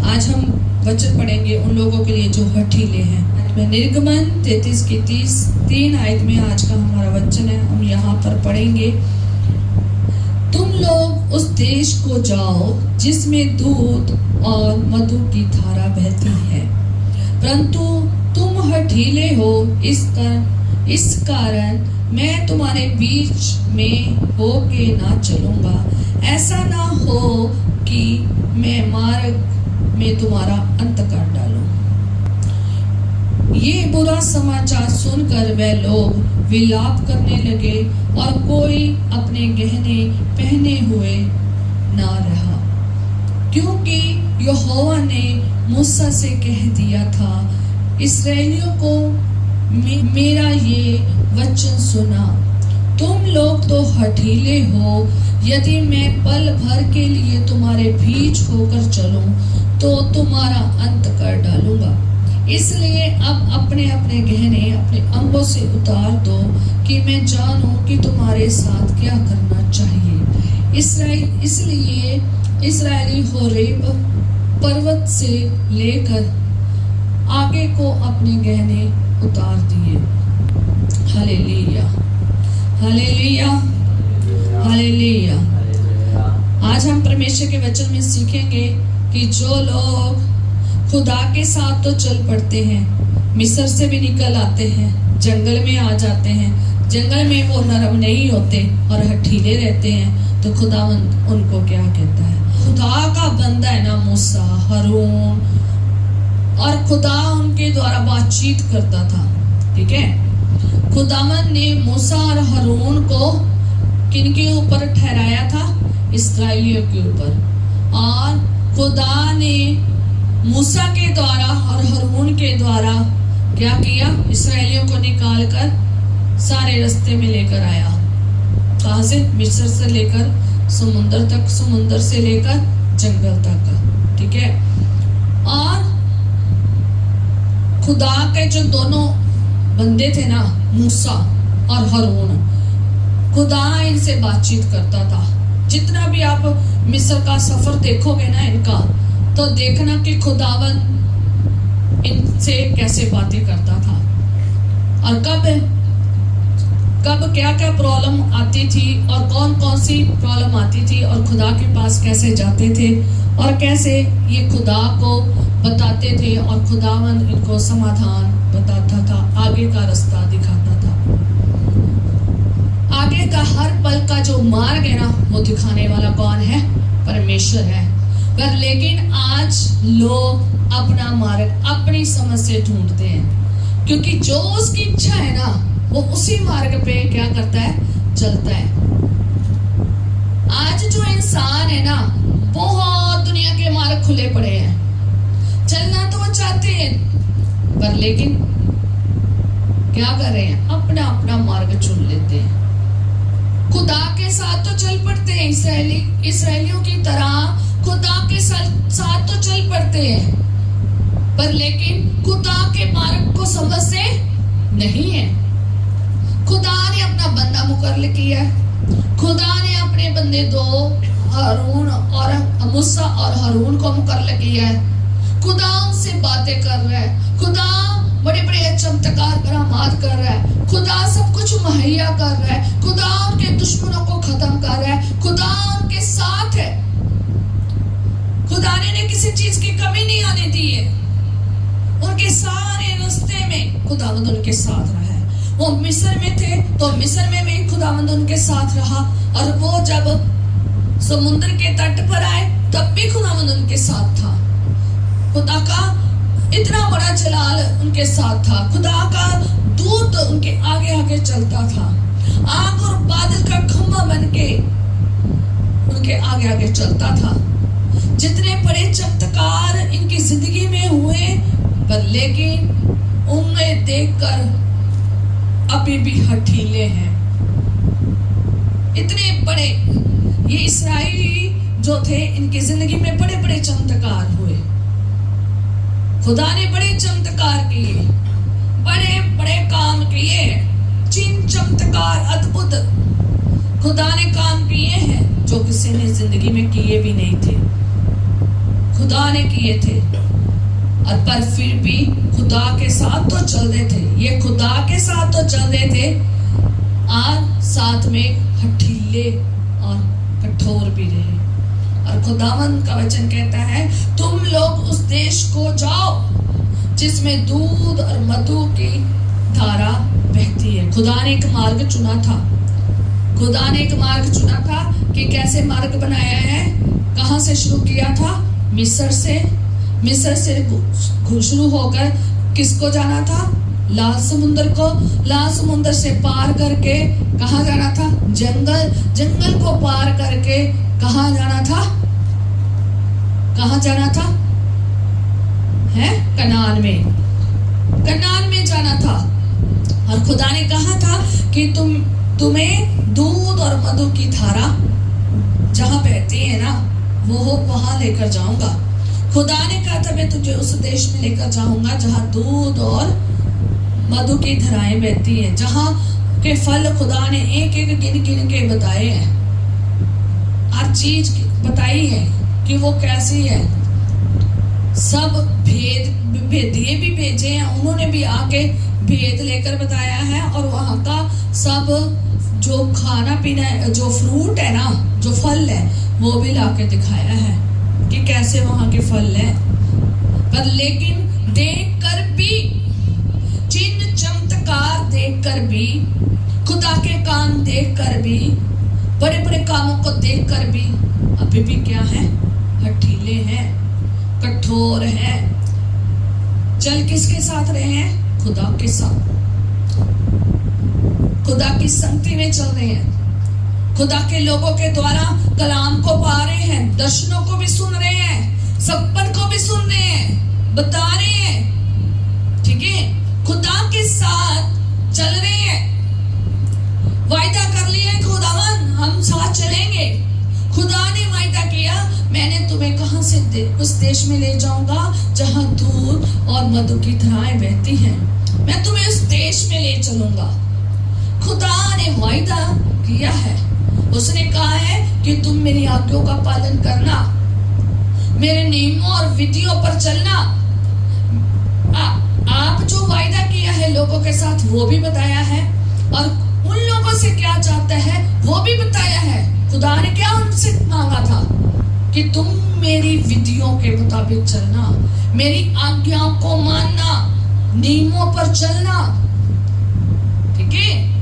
आज हम वचन पढ़ेंगे उन लोगों के लिए जो हठीले हैं। निर्गमन 33 की 3 आयत में आज का हमारा वचन है। हम यहाँ पर पढ़ेंगे, तुम लोग उस देश को जाओ जिसमें दूध और मधु की धारा बहती है, परंतु तुम हठीले हो, इस कारण मैं तुम्हारे बीच में होके ना चलूंगा। ऐसा ना हो कि मैं मार्ग में तुम्हारा अंत कर डालूं। ये बुरा समाचार सुनकर वे लोग विलाप करने लगे और कोई अपने गहने पहने हुए ना रहा, क्योंकि यहोवा ने मूसा से कह दिया था, इस्राएलियों को मेरा ये वचन सुना, तुम लोग तो हठीले हो। यदि मैं पल भर के लिए तुम्हारे बीच होकर चलूं तो तुम्हारा अंत कर डालूंगा। इसलिए अब अपने अपने गहने अपने अंगों से उतार दो कि मैं जानूं कि तुम्हारे साथ क्या करना चाहिए। इसलिए इस्राएली होरेब पर्वत से लेकर आगे को अपने गहने उतार दिए। Hallelujah, hallelujah, hallelujah. आज हम परमेश्वर के वचन में सीखेंगे कि जो लोग खुदा के साथ तो चल पड़ते हैं, मिस्र से भी निकल आते हैं, जंगल में आ जाते हैं, जंगल में वो नरम नहीं होते और हठीले रहते हैं, तो खुदावंद उनको क्या कहता है? खुदा का बंदा है ना मूसा, हारून, और खुदा उनके द्वारा बातचीत करता था। ठीक है, खुदावंद ने मूसा और हारून को किनके ऊपर ठहराया था? इस्राएलियों के ऊपर। और खुदा ने मूसा के द्वारा और हारून के द्वारा क्या किया? इस्राएलियों को निकालकर सारे रास्ते में लेकर आया। कहां से? मिस्र से लेकर समुद्र तक, समुद्र से लेकर जंगल तक। ठीक है, और खुदा के जो दोनों बंदे थे ना, मूसा और हारून, खुदा इनसे बातचीत करता था। जितना भी आप मिस्र का सफर देखोगे ना इनका, तो देखना कि खुदावन इनसे कैसे बातें करता था और कब क्या क्या प्रॉब्लम आती थी और कौन कौन सी प्रॉब्लम आती थी और खुदा के पास कैसे जाते थे और कैसे ये खुदा को बताते थे और खुदावन इनको समाधान बताता था, आगे का रास्ता दिखाता था। आगे का हर पल का जो मार्ग है ना, वो दिखाने वाला कौन है? परमेश्वर है। पर लेकिन आज लोग अपना मार्ग अपनी समझ से ढूंढते हैं, क्योंकि जो उसकी इच्छा है ना, वो उसी मार्ग पे क्या करता है? चलता है। आज जो इंसान है ना, बहुत दुनिया के मार्ग खुले पड़े हैं, चलना तो वो चाहते हैं, पर लेकिन क्या कर रहे हैं? अपना अपना मार्ग चुन लेते हैं। खुदा के साथ तो चल पड़ते हैं, इस्राएलियों की तरह खुदा के साथ तो चल पड़ते हैं, पर लेकिन खुदा के मार्ग को समझते नहीं है। खुदा ने अपना बंदा मुकर्रर किया है। खुदा ने अपने बंदे दो हारून और मूसा और हारून को मुकर्रर किया है। खुदा उनसे बातें कर रहा है। खुदा बड़े बड़े चमत्कार करामात कर रहा है। खुदा सब कुछ मुहैया कर रहा है। खुदा उनके दुश्मनों को खत्म कर रहा है। खुदा उनके साथ है। खुदा ने किसी चीज की कमी नहीं आने दी है। उनके सारे रास्ते में खुदावंद उनके साथ रहा है। वो मिस्र में थे तो मिस्र में भी खुदावंद उनके साथ रहा, और वो जब समुद्र के तट पर आए तब भी खुदावंद उनके साथ था। खुदा का इतना बड़ा जलाल उनके साथ था। खुदा का दूत उनके आगे आगे चलता था। आग और बादल का खंभा बन के उनके आगे आगे चलता था। जितने बड़े चमत्कार इनकी जिंदगी में हुए, पर लेकिन उन्हें देखकर अभी भी हठीले हैं। इतने बड़े ये इस्राएली जो थे, इनकी जिंदगी में बड़े बड़े चमत्कार हुए। खुदा ने बड़े चमत्कार किए, बड़े बड़े काम किए, चिन्ह चमत्कार अद्भुत खुदा ने काम किए हैं जो किसी ने जिंदगी में किए भी नहीं थे। खुदा ने किए थे, और पर फिर भी खुदा के साथ तो चल रहे थे, ये खुदा के साथ तो चल रहे थे, और साथ में हठीले और कठोर भी रहे। और खुदावंद का वचन कहता है, तुम लोग उस देश को जाओ जिसमें दूध और मधु की धारा बहती है। खुदा ने एक मार्ग चुना था, खुदा ने एक मार्ग चुना था कि कैसे मार्ग बनाया है, कहां से शुरू किया था, मिस्र से शुरू होकर किसको जाना था, लाल समुद्र को, लाल समुद्र से पार करके कहां जाना था, जंगल को पार करके कहां जाना था, कहां जाना था, है कनान में जाना था। और खुदा ने कहा था कि तुम्हें दूध और मधु की धारा जहां बहती है ना, वो वहां लेकर जाऊंगा। खुदा ने कहा था, मैं तुझे उस देश में लेकर जाऊंगा जहां दूध और मधु की धाराएं बहती हैं, जहां के फल खुदा ने एक एक गिन के बताए हैं, हर चीज बताई है कि वो कैसी है। सब भेदिए भी भेजे हैं, उन्होंने भी आके भेद लेकर बताया है, और वहां का सब जो खाना पीना है, जो फ्रूट है ना, जो फल है, वो भी लाके दिखाया है कि कैसे वहां के फल है। पर लेकिन देखकर भी, चिन्ह चमत्कार देखकर भी, खुदा के काम देखकर भी, बड़े बड़े कामों को देखकर भी अभी भी क्या है, हठीले हैं, कठोर हैं। चल किसके साथ रहे हैं, खुदा के साथ, खुदा की संगति में चल रहे हैं, खुदा के लोगों के द्वारा कलाम को पा रहे हैं, दर्शनों को भी सुन रहे हैं, सपन को भी सुन रहे हैं, बता रहे हैं, ठीक है, खुदा के साथ चल रहे हैं। वायदा कर लिया है खुदावन, हम साथ चलेंगे। खुदा ने वायदा किया, मैंने तुम्हें कहां से उस देश में ले जाऊंगा जहां दूध और मधु की धाराएं बहती हैं, मैं तुम्हें उस देश में ले चलूंगा। खुदा ने वायदा किया है, उसने कहा है कि तुम मेरी आज्ञाओं का पालन करना, मेरे नियमों और विधियों पर चलना। आप जो वायदा किया है लोगों के साथ, वो भी बताया है, और उन लोगों से क्या चाहता है वो भी बताया है। खुदा ने क्या उनसे मांगा था कि तुम मेरी विधियों के मुताबिक चलना, मेरी आज्ञाओं को मानना, नियमों पर चलना, ठीक है।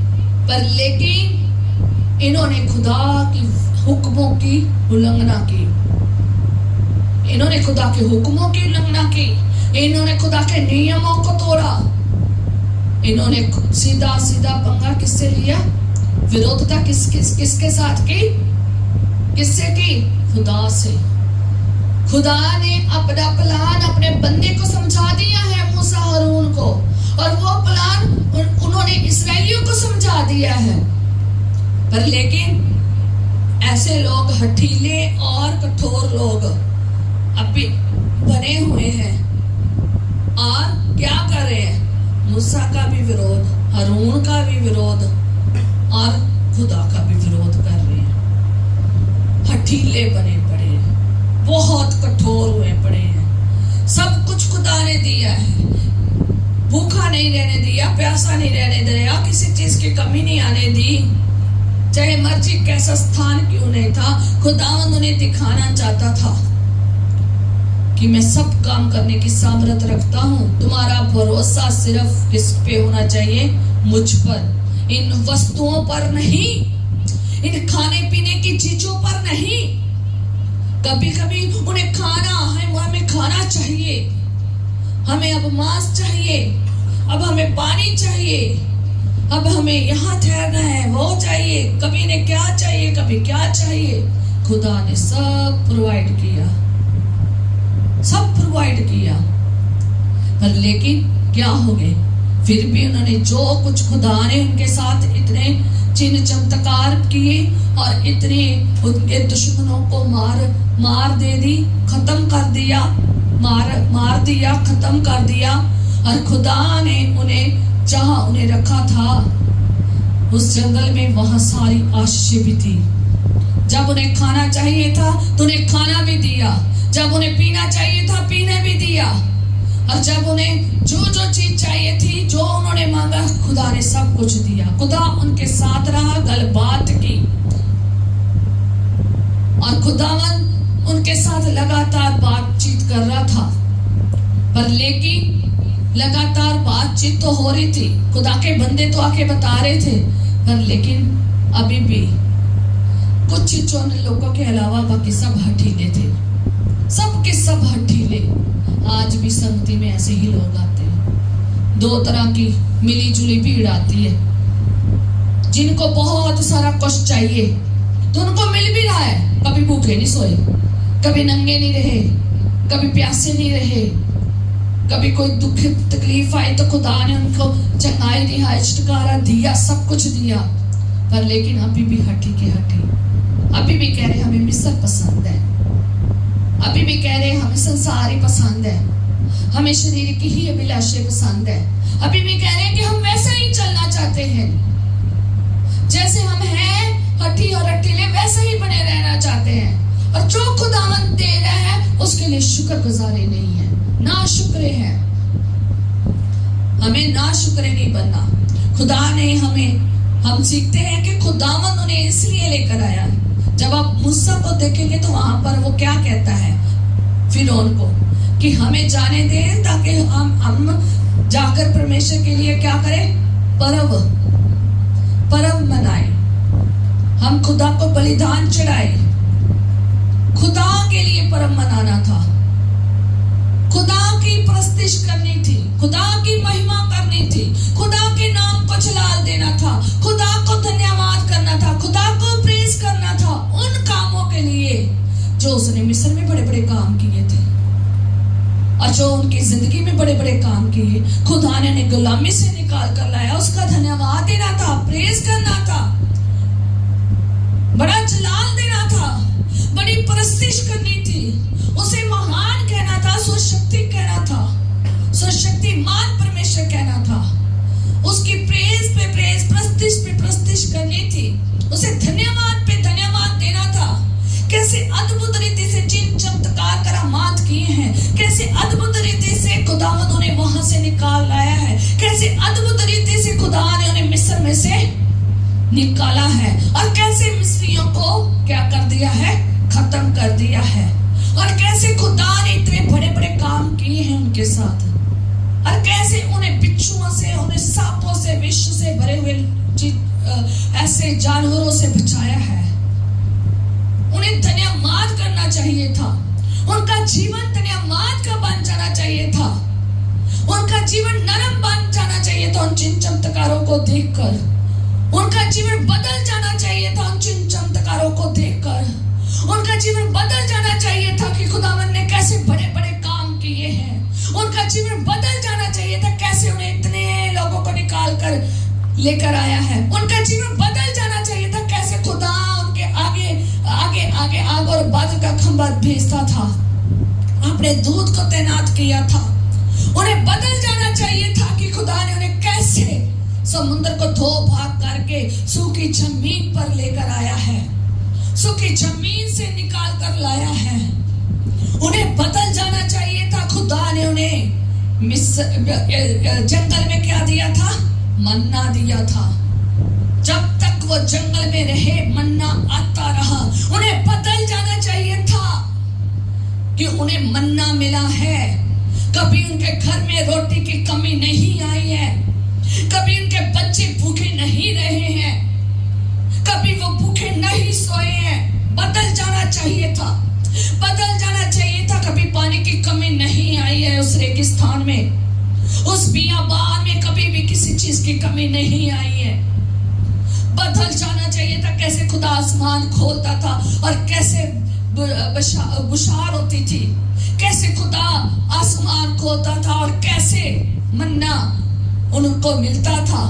पर लेकिन इन्होंने खुदा की हुक्मों की उल्लंघना की, इन्होंने खुदा के हुक्मों की उल्लंघना की, इन्होंने खुदा के नियमों को तोड़ा, इन्होंने सीधा सीधा पंगा किससे लिया, विरोधता किसके साथ की, किससे की, खुदा से। खुदा ने अपना प्लान अपने बंदे को समझा दिया है, मूसा हारून को, और वो प्लान उन्होंने इस्राएलियों को समझा दिया है। पर लेकिन ऐसे लोग, हठीले और कठोर लोग अभी बने हुए हैं, और क्या कर रहे हैं, मूसा का भी विरोध, हारून का भी विरोध, और खुदा का भी विरोध कर रहे हैं। हठीले बने पड़े हैं, बहुत कठोर हुए पड़े हैं। सब कुछ खुदा ने दिया है, भूखा नहीं रहने दिया, प्यासा नहीं रहने दिया, किसी चीज की कमी नहीं आने दी, चाहे मर्जी कैसा स्थान क्यों नहीं था। खुदावंद उन्हें दिखाना चाहता था कि मैं सब काम करने की सामर्थ रखता हूँ। तुम्हारा भरोसा सिर्फ किस पे होना चाहिए, मुझ पर, इन वस्तुओं पर नहीं, इन खाने पीने की चीजों पर नहीं। कभी कभी उन्हें खाना है, हमें खाना चाहिए, हमें अब मांस चाहिए, अब हमें पानी चाहिए, अब हमें यहाँ ठहरना है, वो चाहिए, कभी इन्हें क्या चाहिए, कभी क्या चाहिए। खुदा ने सब प्रोवाइड किया, सब प्रोवाइड किया, पर लेकिन क्या हो गए, फिर भी उन्होंने जो कुछ खुदा ने उनके साथ इतने चिन्ह चमत्कार किए और इतने उनके दुश्मनों को मार दे दी, खत्म कर दिया, मार दिया, खत्म कर दिया। और खुदा ने उन्हें जहां उन्हें रखा था उस जंगल में, वहां सारी आशीष भी थी, जब उन्हें खाना चाहिए था तो उन्हें खाना भी दिया, जब उन्हें पीना चाहिए था पीने भी दिया, और जब उन्हें जो जो चीज चाहिए थी, जो उन्होंने मांगा, खुदा ने सब कुछ दिया। खुदा उनके साथ रहा, गलबात की, और खुदावन उनके साथ लगातार बातचीत कर रहा था। पर लेकिन लगातार बातचीत तो हो रही थी, खुदा के बंदे तो आके बता रहे थे, पर लेकिन अभी भी कुछ चुनिंदा लोगों के अलावा बाकी सब हठीले थे, सब के सब हठीले। आज भी संगति में ऐसे ही लोग आते हैं। दो तरह की मिली जुली भीड़ आती है, जिनको बहुत सारा कुछ चाहिए तो उनको मिल भी रहा है, कभी भूखे नहीं सोए, कभी नंगे नहीं रहे, कभी प्यासे नहीं रहे, कभी कोई दुख तकलीफ आई तो खुदा ने उनको चंगाई रिहाई छुटकारा दिया, सब कुछ दिया। पर लेकिन अभी भी हठी के हठी, अभी भी कह रहे हमें मिस्र पसंद है, अभी भी कह रहे हमें संसार ही पसंद है, हमें शरीर की ही अभिलाषे पसंद है। अभी भी कह रहे हैं कि हम वैसा ही चलना चाहते हैं, जैसे हम हैं हठी और हठीले वैसे ही बने रहना चाहते हैं, और जो खुदावंद दे रहा है उसके लिए शुक्रगुजारी नहीं है, ना शुक्रे हैं। हमें ना शुक्रे नहीं बनना। खुदा ने हम सीखते हैं कि खुदावंद उन्हें इसलिए लेकर आया। जब आप मूसा को देखेंगे तो वहां पर वो क्या कहता है फिरौन को, कि हमें जाने दें ताकि हम जाकर परमेश्वर के लिए क्या करें, पर्व मनाएं, हम खुदा को बलिदान चढ़ाए। खुदा के लिए पर्व मनाना था, खुदा की प्रस्तिश करनी थी, खुदा की महिमा करनी थी, खुदा के नाम को जलाल देना था, खुदा को धन्यवाद करना था, खुदा को प्रेज करना था उन कामों के लिए जो उसने मिस्र में बड़े बड़े काम किए थे, और जो उनकी जिंदगी में बड़े बड़े काम किए। खुदा ने उन्हें गुलामी से निकाल कर लाया, उसका धन्यवाद देना था, प्रेज करना था, बड़ा जलाल देना था, बड़ी प्रस्तिश करनी थी, उसे महान कहना था, स्वशक्ति कहना था, स्वशक्तिमान परमेश्वर कहना था, उसकी प्रेज पे प्रेज, प्रस्तिश पे प्रस्तिश करनी थी, उसे धन्यवाद पे धन्यवाद देना था। कैसे अद्भुत रीति से जिन चमत्कार करामात किए हैं, कैसे अद्भुत रीति से खुदावंद उन्हें वहां से निकाल लाया है, कैसे अद्भुत रीति से खुदा ने उन्हें मिस्र में से निकाला है, और कैसे मिस्रियों को क्या कर दिया है, खत्म कर दिया है, और कैसे खुदा ने इतने बड़े बड़े काम किए हैं उनके साथ, और कैसे उन्हें बिच्छुओं से, उन्हें सांपों से, विष से भरे हुए ऐसे जानवरों से बचाया है। उन्हें धन्यवाद करना चाहिए था, उनका जीवन धन्यवाद का बन जाना चाहिए था, उनका जीवन नरम बन जाना चाहिए था उन जिन चमत्कारों को देखकर, उनका जीवन बदल जाना चाहिए था उन जिन चमत्कारों को देखकर, उनका जीवन बदल जाना चाहिए था कि खुदावंद ने कैसे बड़े बड़े काम किए हैं, उनका जीवन बदल जाना चाहिए था कैसे उन्हें इतने लोगों को निकाल कर लेकर आया है, उनका जीवन बदल जाना चाहिए था कैसे खुदा उनके आगे आगे आगे आग और बादल का खंभा भेजता था, अपने दूत को तैनात किया था। उन्हें बदल जाना चाहिए था कि खुदा ने उन्हें कैसे समुद्र को धो भाग करके सूखी जमीन पर लेकर आया है, सूखी जमीन से निकाल कर लाया है। उन्हें बदल जाना चाहिए था। खुदा ने उन्हें जंगल में क्या दिया था, मन्ना दिया था। जब तक वो जंगल में रहे मन्ना आता रहा। उन्हें बदल जाना चाहिए था कि उन्हें मन्ना मिला है, कभी उनके घर में रोटी की कमी नहीं आई है, कभी उनके बच्चे भूखे नहीं रहे हैं, कभी वो भूखे नहीं सोए हैं। बदल जाना चाहिए था, बदल जाना चाहिए था। कभी पानी की कमी नहीं आई है उस रेगिस्तान में, उस बियाबान में कभी भी किसी चीज की कमी नहीं आई है। बदल जाना चाहिए था कैसे खुदा आसमान खोलता था और कैसे बुशार होती थी, कैसे खुदा आसमान खोलता था और कैसे मन्ना उनको मिलता था।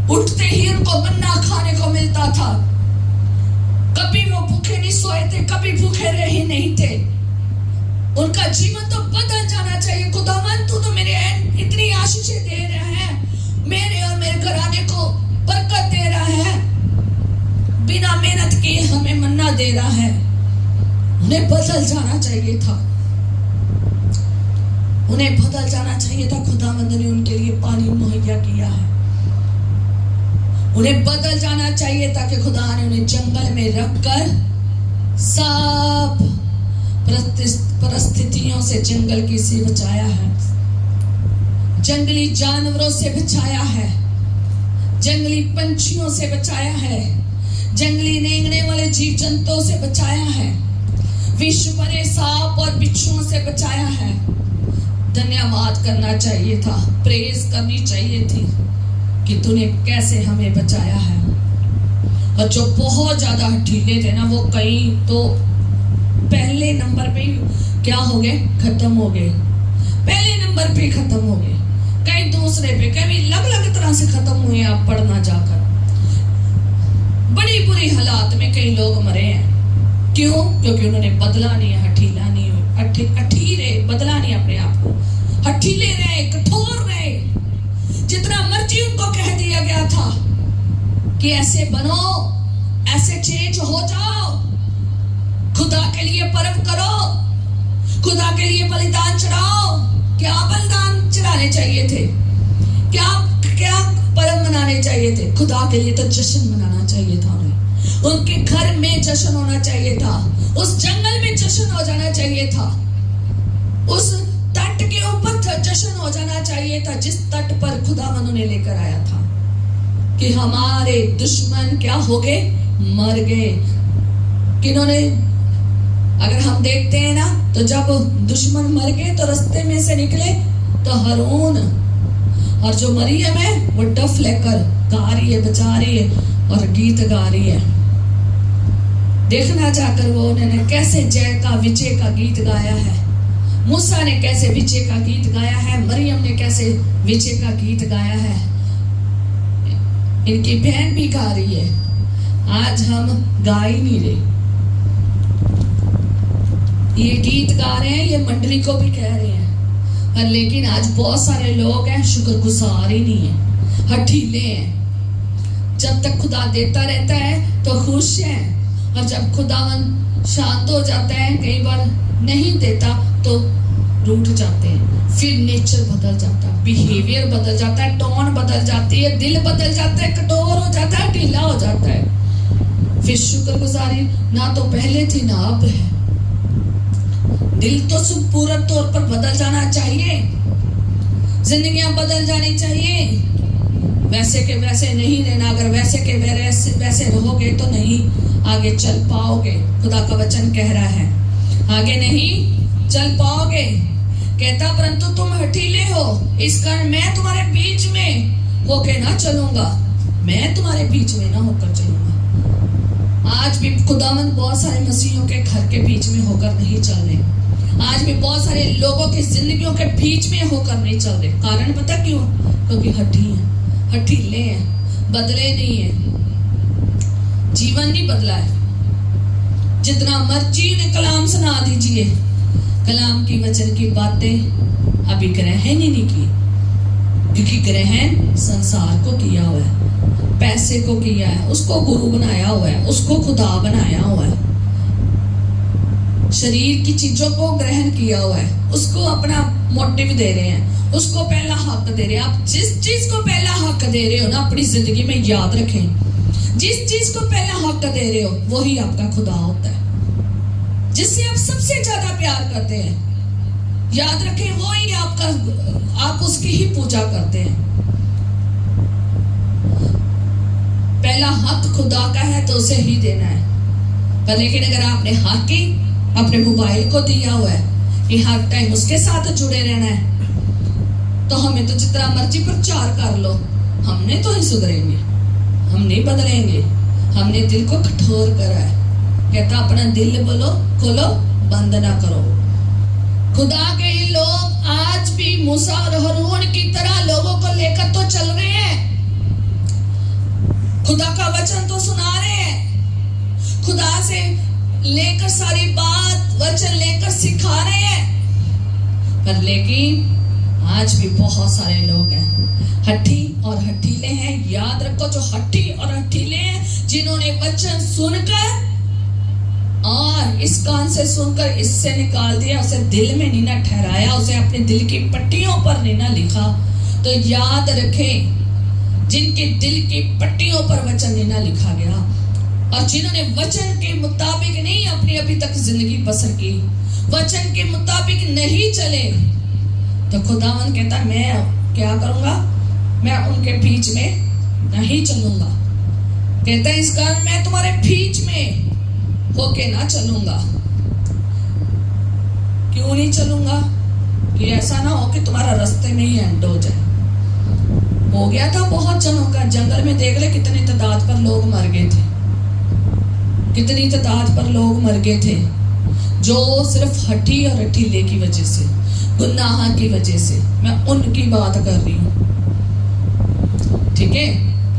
उठते ही उनको मन्ना खाने को मिलता था। कभी वो भूखे नहीं सोए थे, कभी भूखे रहे ही नहीं थे। उनका जीवन तो बदल जाना चाहिए। खुदावंद तू तो मेरे इतनी आशीषें दे रहा है, मेरे और मेरे घराने को बरकत दे रहा है, बिना मेहनत के हमें मन्ना दे रहा है। उन्हें बदल जाना चाहिए था, उन्हें बदल जाना चाहिए था। खुदावंद ने उनके लिए पानी मुहैया किया है। उन्हें बदल जाना चाहिए था कि खुदा ने उन्हें जंगल में रखकर सब परिस्थितियों से जंगल की से बचाया है, जंगली जानवरों से बचाया है, जंगली पंछियों से बचाया है, जंगली रेंगने वाले जीव जंतुओं से बचाया है, विश्व भरे सांप और बिच्छुओं से बचाया है। धन्यवाद करना चाहिए था, प्रेज करनी चाहिए थी कि तूने कैसे हमें बचाया है। और जो बहुत ज्यादा हठीले थे ना, वो कई तो पहले नंबर पे क्या हो गए, खत्म हो गए। पहले नंबर पे खत्म हो गए, कई दूसरे पे, कई अलग अलग तरह से खत्म हुए। आप पढ़ना जाकर, बड़ी बुरी हालात में कई लोग मरे हैं। क्यों? क्योंकि उन्होंने बदला नहीं, हठीला नहीं, अठीरे बदला नहीं अपने आप को, हठीले रहे, कठोर रहे। जितना मर्जी उनको कह दिया गया था कि ऐसे बनो, ऐसे चेंज हो जाओ, खुदा के लिए पर्व करो, खुदा के लिए बलिदान चढ़ाओ। क्या बलिदान चढ़ाने चाहिए थे? क्या क्या पर्व मनाने चाहिए थे? खुदा के लिए तो जश्न मनाना चाहिए था उन्हें। उनके घर में जश्न होना चाहिए था, उस जंगल में जश्न हो जाना चाहिए था, उस तट के ऊपर जश्न हो जाना चाहिए था जिस तट पर खुदावन उन्हें लेकर आया था। कि हमारे दुश्मन क्या हो गए, मर गए। किन्होंने, अगर हम देखते हैं ना, तो जब दुश्मन मर गए तो रास्ते में से निकले तो हारून और जो मरियम है वो डफ लेकर गा रही है, बजा रही है और गीत गा रही है। देखना जाकर वो उन्होंने कैसे जय का, विजय का गीत गाया है। मूसा ने कैसे विजय का गीत गाया है, मरियम ने कैसे विजय का गीत गाया है। इनकी बहन भी गा रही है। आज हम गा ही नहीं रहे। ये गीत गा रहे हैं, ये मंडली को भी कह रहे हैं, और लेकिन आज बहुत सारे लोग हैं शुक्रगुजार ही नहीं है, हठीले हैं। जब तक खुदा देता रहता है तो खुश हैं, और जब खुदावन शांत हो जाता है, कई बार नहीं देता तो रूठ जाते हैं। फिर नेचर बदल जाता है, बिहेवियर बदल जाता है, टोन बदल जाती है, दिल बदल जाता है, कठोर हो जाता है, ढीला हो जाता है। फिर शुक्रगुजारी ना तो पहले थी ना अब है। दिल तो पूर्ण तौर पर बदल जाना चाहिए, जिंदगियां बदल जानी चाहिए। वैसे के वैसे नहीं रहना। अगर वैसे के वैसे रहोगे तो नहीं आगे चल पाओगे। खुदा का वचन कह रहा है आगे नहीं चल पाओगे। कहता परंतु तुम हठीले हो, इस कारण मैं तुम्हारे बीच में होके ना चलूंगा, मैं तुम्हारे बीच में ना होकर चलूंगा। आज भी खुदावंद बहुत सारे मसीहियों के घर के बीच में होकर नहीं चल रहे। आज भी बहुत सारे लोगों की जिंदगियों के बीच में होकर नहीं चल रहे। कारण पता क्यों? क्योंकि हठीले हैं, बदले नहीं है, जीवन नहीं बदला है। जितना मर्जी ने कलाम सुना दीजिए, कलाम की वचन की बातें अभी ग्रहण ही नहीं की, क्योंकि ग्रहण संसार को किया हुआ है, पैसे को किया है, उसको गुरु बनाया हुआ है, उसको खुदा बनाया हुआ है, शरीर की चीजों को ग्रहण किया हुआ है, उसको अपना मोटिव दे रहे हैं, उसको पहला हक दे रहे हैं। आप जिस चीज को पहला हक दे रहे हो ना अपनी जिंदगी में, याद रखें, जिस चीज को पहला हक दे रहे हो वही आपका खुदा होता है, जिससे आप सबसे ज्यादा प्यार करते हैं। याद रखें, वो ही आपका, आप उसकी ही पूजा करते हैं। पहला हक खुदा का है तो उसे ही देना है। पर लेकिन अगर आपने हक ही अपने मोबाइल को दिया हुआ है कि हर टाइम उसके साथ जुड़े रहना है, तो हमें तो जितना मर्जी प्रचार कर लो, हमने तो ही सुधरेंगे, हम नहीं बदलेंगे। हमने दिल को कठोर करा है। कहता अपना दिल बोलो खोलो, बंद ना करो। खुदा के लोग आज भी मूसा और हारून की तरह लोगों को लेकर तो चल रहे हैं, खुदा का वचन तो सुना रहे हैं, खुदा से लेकर सारी बात वचन लेकर सिखा रहे हैं, पर लेकिन आज भी बहुत सारे लोग हैं हठी और हठीले हैं। याद रखो, जो हठी और हठीले हैं, जिन्होंने वचन सुनकर और इस कान से सुनकर इससे निकाल दिया, उसे दिल में नहीं ना ठहराया, उसे अपने दिल की पट्टियों पर नहीं ना लिखा। तो याद रखें, जिनके दिल की पट्टियों पर वचन नहीं ना लिखा गया और जिन्होंने वचन के मुताबिक नहीं अपनी अभी तक जिंदगी बसर की, वचन के मुताबिक नहीं चले, तो खुदावन कहता मैं क्या करूंगा, मैं उनके बीच में नहीं चलूंगा। कहता है इस कारण मैं तुम्हारे बीच में होके ना चलूंगा। क्यों नहीं चलूंगा? कि ऐसा ना हो कि तुम्हारा रास्ते में ही एंड हो जाए। हो गया था बहुत जनों का, जंगल में देख ले कितनी तादाद पर लोग मर गए थे, कितनी तादाद पर लोग मर गए थे, जो सिर्फ हठी और हठीले की वजह से, गुनाह की वजह से। मैं उनकी बात कर रही हूँ, ठीक है?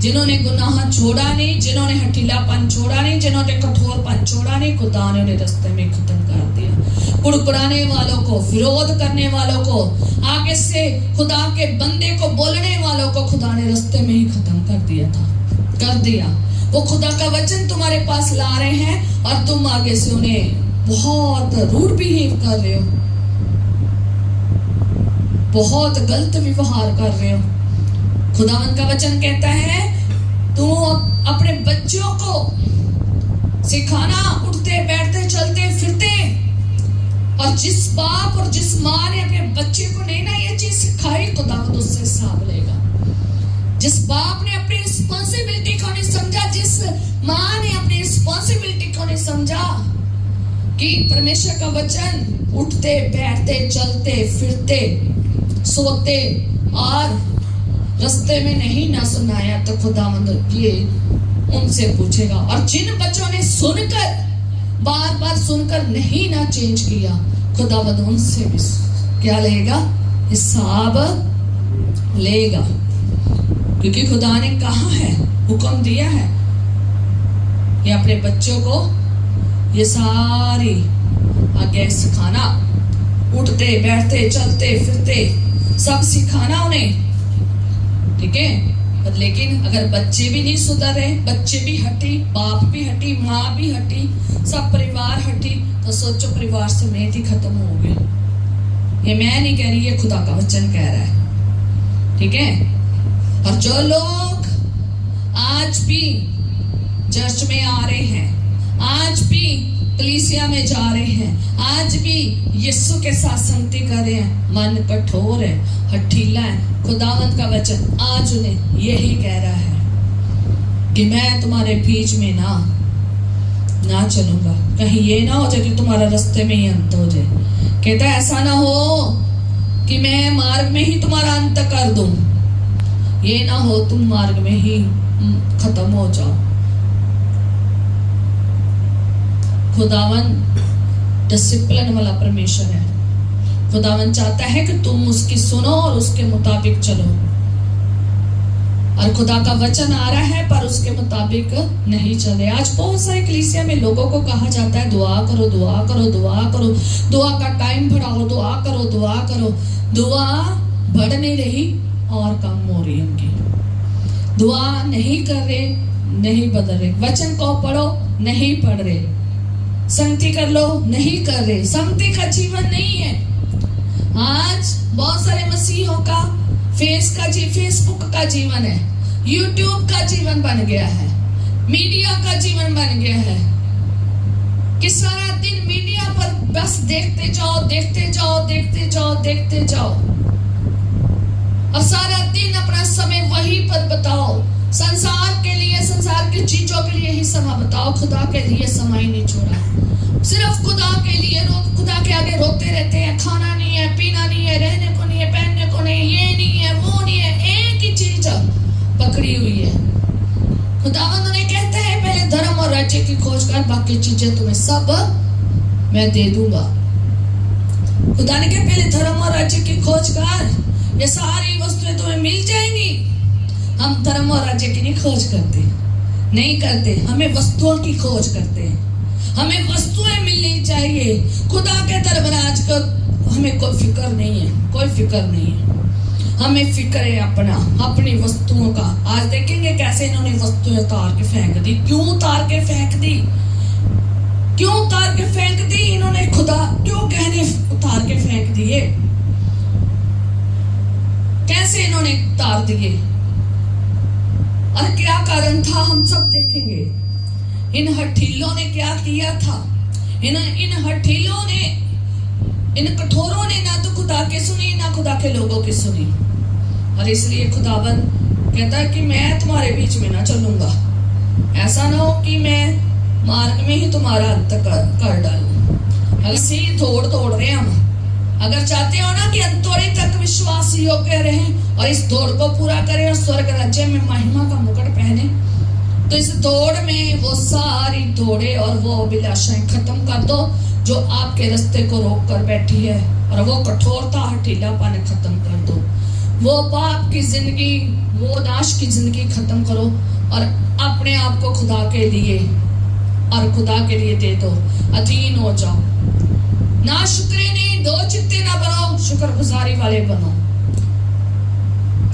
जिन्होंने गुनाह छोड़ा नहीं, जिन्होंने हठीलापन छोड़ा नहीं, जिन्होंने कठोरपन छोड़ा नहीं, खुदा ने उन्हें रास्ते में खत्म कर दिया। कुड़कुड़ाने वालों को, विरोध करने वालों को, आगे से खुदा के बंदे को बोलने वालों को खुदा ने रास्ते में ही खत्म कर दिया था, कर दिया। वो खुदा का वचन तुम्हारे पास ला रहे हैं और तुम आगे से उन्हें बहुत रूड बिहेव कर रहे हो, बहुत गलत व्यवहार कर रहे हो। खुदावन का वचन कहता है तुम अपने बच्चों को सिखाना, उठते बैठते चलते फिरते, और जिस बाप और जिस माँ ने अपने बच्चे को नहीं ना ये चीज सिखाई, खुदावन उससे हिसाब लेगा। जिस बाप ने अपनी रिस्पॉन्सिबिलिटी को नहीं समझा, जिस माँ ने अपनी रिस्पॉन्सिबिलिटी को नहीं समझा कि परमेश्वर का वचन उठते बैठते चलते फिरते सोते और रास्ते में नहीं ना सुनाया, तो खुदावंद ये उनसे पूछेगा। और जिन बच्चों ने सुनकर, बार बार सुनकर नहीं ना चेंज किया, खुदावंद उनसे भी क्या लेगा? हिसाब लेगा। क्योंकि खुदा ने कहा है, हुक्म दिया है कि अपने बच्चों को ये सारी आगे सिखाना, उठते बैठते चलते फिरते सब सिखाना उन्हें, ठीक है? लेकिन अगर बच्चे भी नहीं सुधर रहे, बच्चे भी हटी, बाप भी हटी, माँ भी हटी, सब परिवार हटी, तो सोचो परिवार समेत ही खत्म हो गए। ये मैं नहीं कह रही, ये खुदा का वचन कह रहा है, ठीक है? और जो लोग आज भी चर्च में आ रहे हैं, आज भी कलीसिया में जा रहे हैं, आज भी यीशु के साथ संगति कर रहे हैं, मन कठोर है, हठीला है, खुदावंत का वचन आज उन्हें यही कह रहा है कि मैं तुम्हारे बीच में ना चलूंगा। कहीं ये ना हो जाए कि तुम्हारा रास्ते में ही अंत हो जाए। कहता है ऐसा ना हो कि मैं मार्ग में ही तुम्हारा अंत कर दूं, ये ना हो तुम मार्ग में ही खत्म हो जाओ। खुदावन डिसिप्लिन वाला परमेश्वर है। खुदावन चाहता है कि तुम उसकी सुनो और उसके मुताबिक चलो। और खुदा का वचन आ रहा है पर उसके मुताबिक नहीं चले। आज बहुत सारे कलीसिया में लोगों को कहा जाता है दुआ करो, दुआ करो, दुआ करो, दुआ का टाइम बढ़ाओ, दुआ करो, दुआ करो। दुआ बढ़ नहीं रही और कम हो रही उनकी। दुआ नहीं कर रहे, नहीं बदल रहे। वचन को पढ़ो, नहीं पढ़ रहे। संगति कर लो, नहीं कर रहे। संगति का जीवन नहीं है। आज बहुत सारे मसीहों का फेसबुक का जीवन है, यूट्यूब का जीवन बन गया है, मीडिया का जीवन बन गया है कि सारा दिन मीडिया पर बस देखते जाओ, देखते जाओ, देखते जाओ, देखते जाओ और सारा दिन अपना समय वहीं पर बताओ। संसार के लिए, संसार की चीजों के लिए ही समय बताओ, खुदा के लिए समय नहीं छोड़ा। सिर्फ खुदा के लिए खुदा के आगे रोते रहते हैं। खाना नहीं है, पीना नहीं है, रहने को नहीं है, पहनने को नहीं, ये नहीं है, वो नहीं है, एक ही चीज पकड़ी हुई है। खुदावंद ने कहते हैं पहले धर्म और राज्य की खोज कर, बाकी चीजें तुम्हें सब मैं दे दूंगा। खुदा ने कहा पहले धर्म और राज्य की खोज कर, ये सारी वस्तुएं तुम्हें मिल जाएंगी। हम धर्म और राज्य की नहीं खोज करते, नहीं करते, हमें वस्तुओं की खोज करते हैं। हमें वस्तुएं मिलनी चाहिए। खुदा के दरबार को हमें कोई फिक्र नहीं है, कोई फिक्र नहीं है। हमें फिक्र है अपनी वस्तुओं का। आज देखेंगे कैसे इन्होंने वस्तुएं उतार के फेंक दी। क्यों उतार के फेंक दी? क्यों उतार के फेंक दी इन्होंने? खुदा क्यों गहने उतार के फेंक दिए? कैसे इन्होंने उतार दिए और क्या कारण था? हम सब देखेंगे। इन हठीलों ने क्या किया था? इन हठीलों ने, इन कठोरों ने ना तो खुदा के सुनी ना खुदा के लोगों की सुनी, और इसलिए खुदावन कहता है कि मैं तुम्हारे बीच में ना चलूंगा। ऐसा ना हो कि मैं मार्ग में ही तुम्हारा अंत कर डालूं। ऐसी दौड़ रहे हैं हम। अगर चाहते हो ना कि अंतोड़ी तक विश्वास योग्य रहे और इस दौड़ को पूरा करें और स्वर्ग राज्य में महिमा का मुकुट पहने, तो इस दौड़ में वो सारी दौड़े और वो अभिलाषाएं खत्म कर दो जो आपके रास्ते को रोक कर बैठी है, और वो कठोरता हठीलापन खत्म कर दो। वो पाप की जिंदगी, वो नाश की जिंदगी खत्म करो और अपने आप को खुदा के लिए दे दो। अधीन हो जाओ। ना शुक्रे नहीं, दो चित्ते ना बनो, शुक्रगुजारी वाले बनो।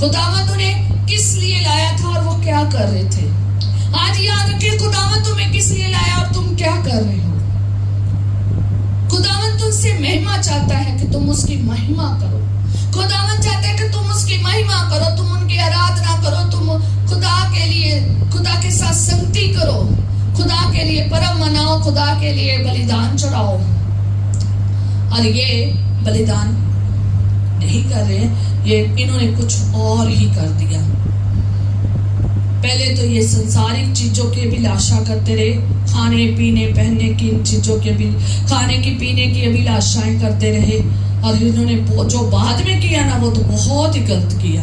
खुदावंद उन्हें किस लिए लाया था और वो क्या कर रहे थे? आज याद रखिए, खुदावंद तुम्हें किस लिए लाया और तुम क्या कर रहे हो। खुदावंद तुमसे महिमा चाहता है कि तुम उसकी महिमा करो। खुदावंद चाहता है कि तुम उसकी महिमा करो, तुम उनकी आराधना करो, तुम खुदा के लिए, खुदा के साथ संगति करो, खुदा के लिए पर्व मनाओ, खुदा के लिए बलिदान चढ़ाओ। और ये बलिदान नहीं कर रहे, ये इन्होंने कुछ और ही कर दिया। पहले तो ये संसारिक चीजों की अभिलाषा करते रहे, खाने पीने पहनने की चीजों की, खाने की पीने की अभिलाषाएं करते रहे, और इन्होंने जो बाद में किया ना वो तो बहुत ही गलत किया,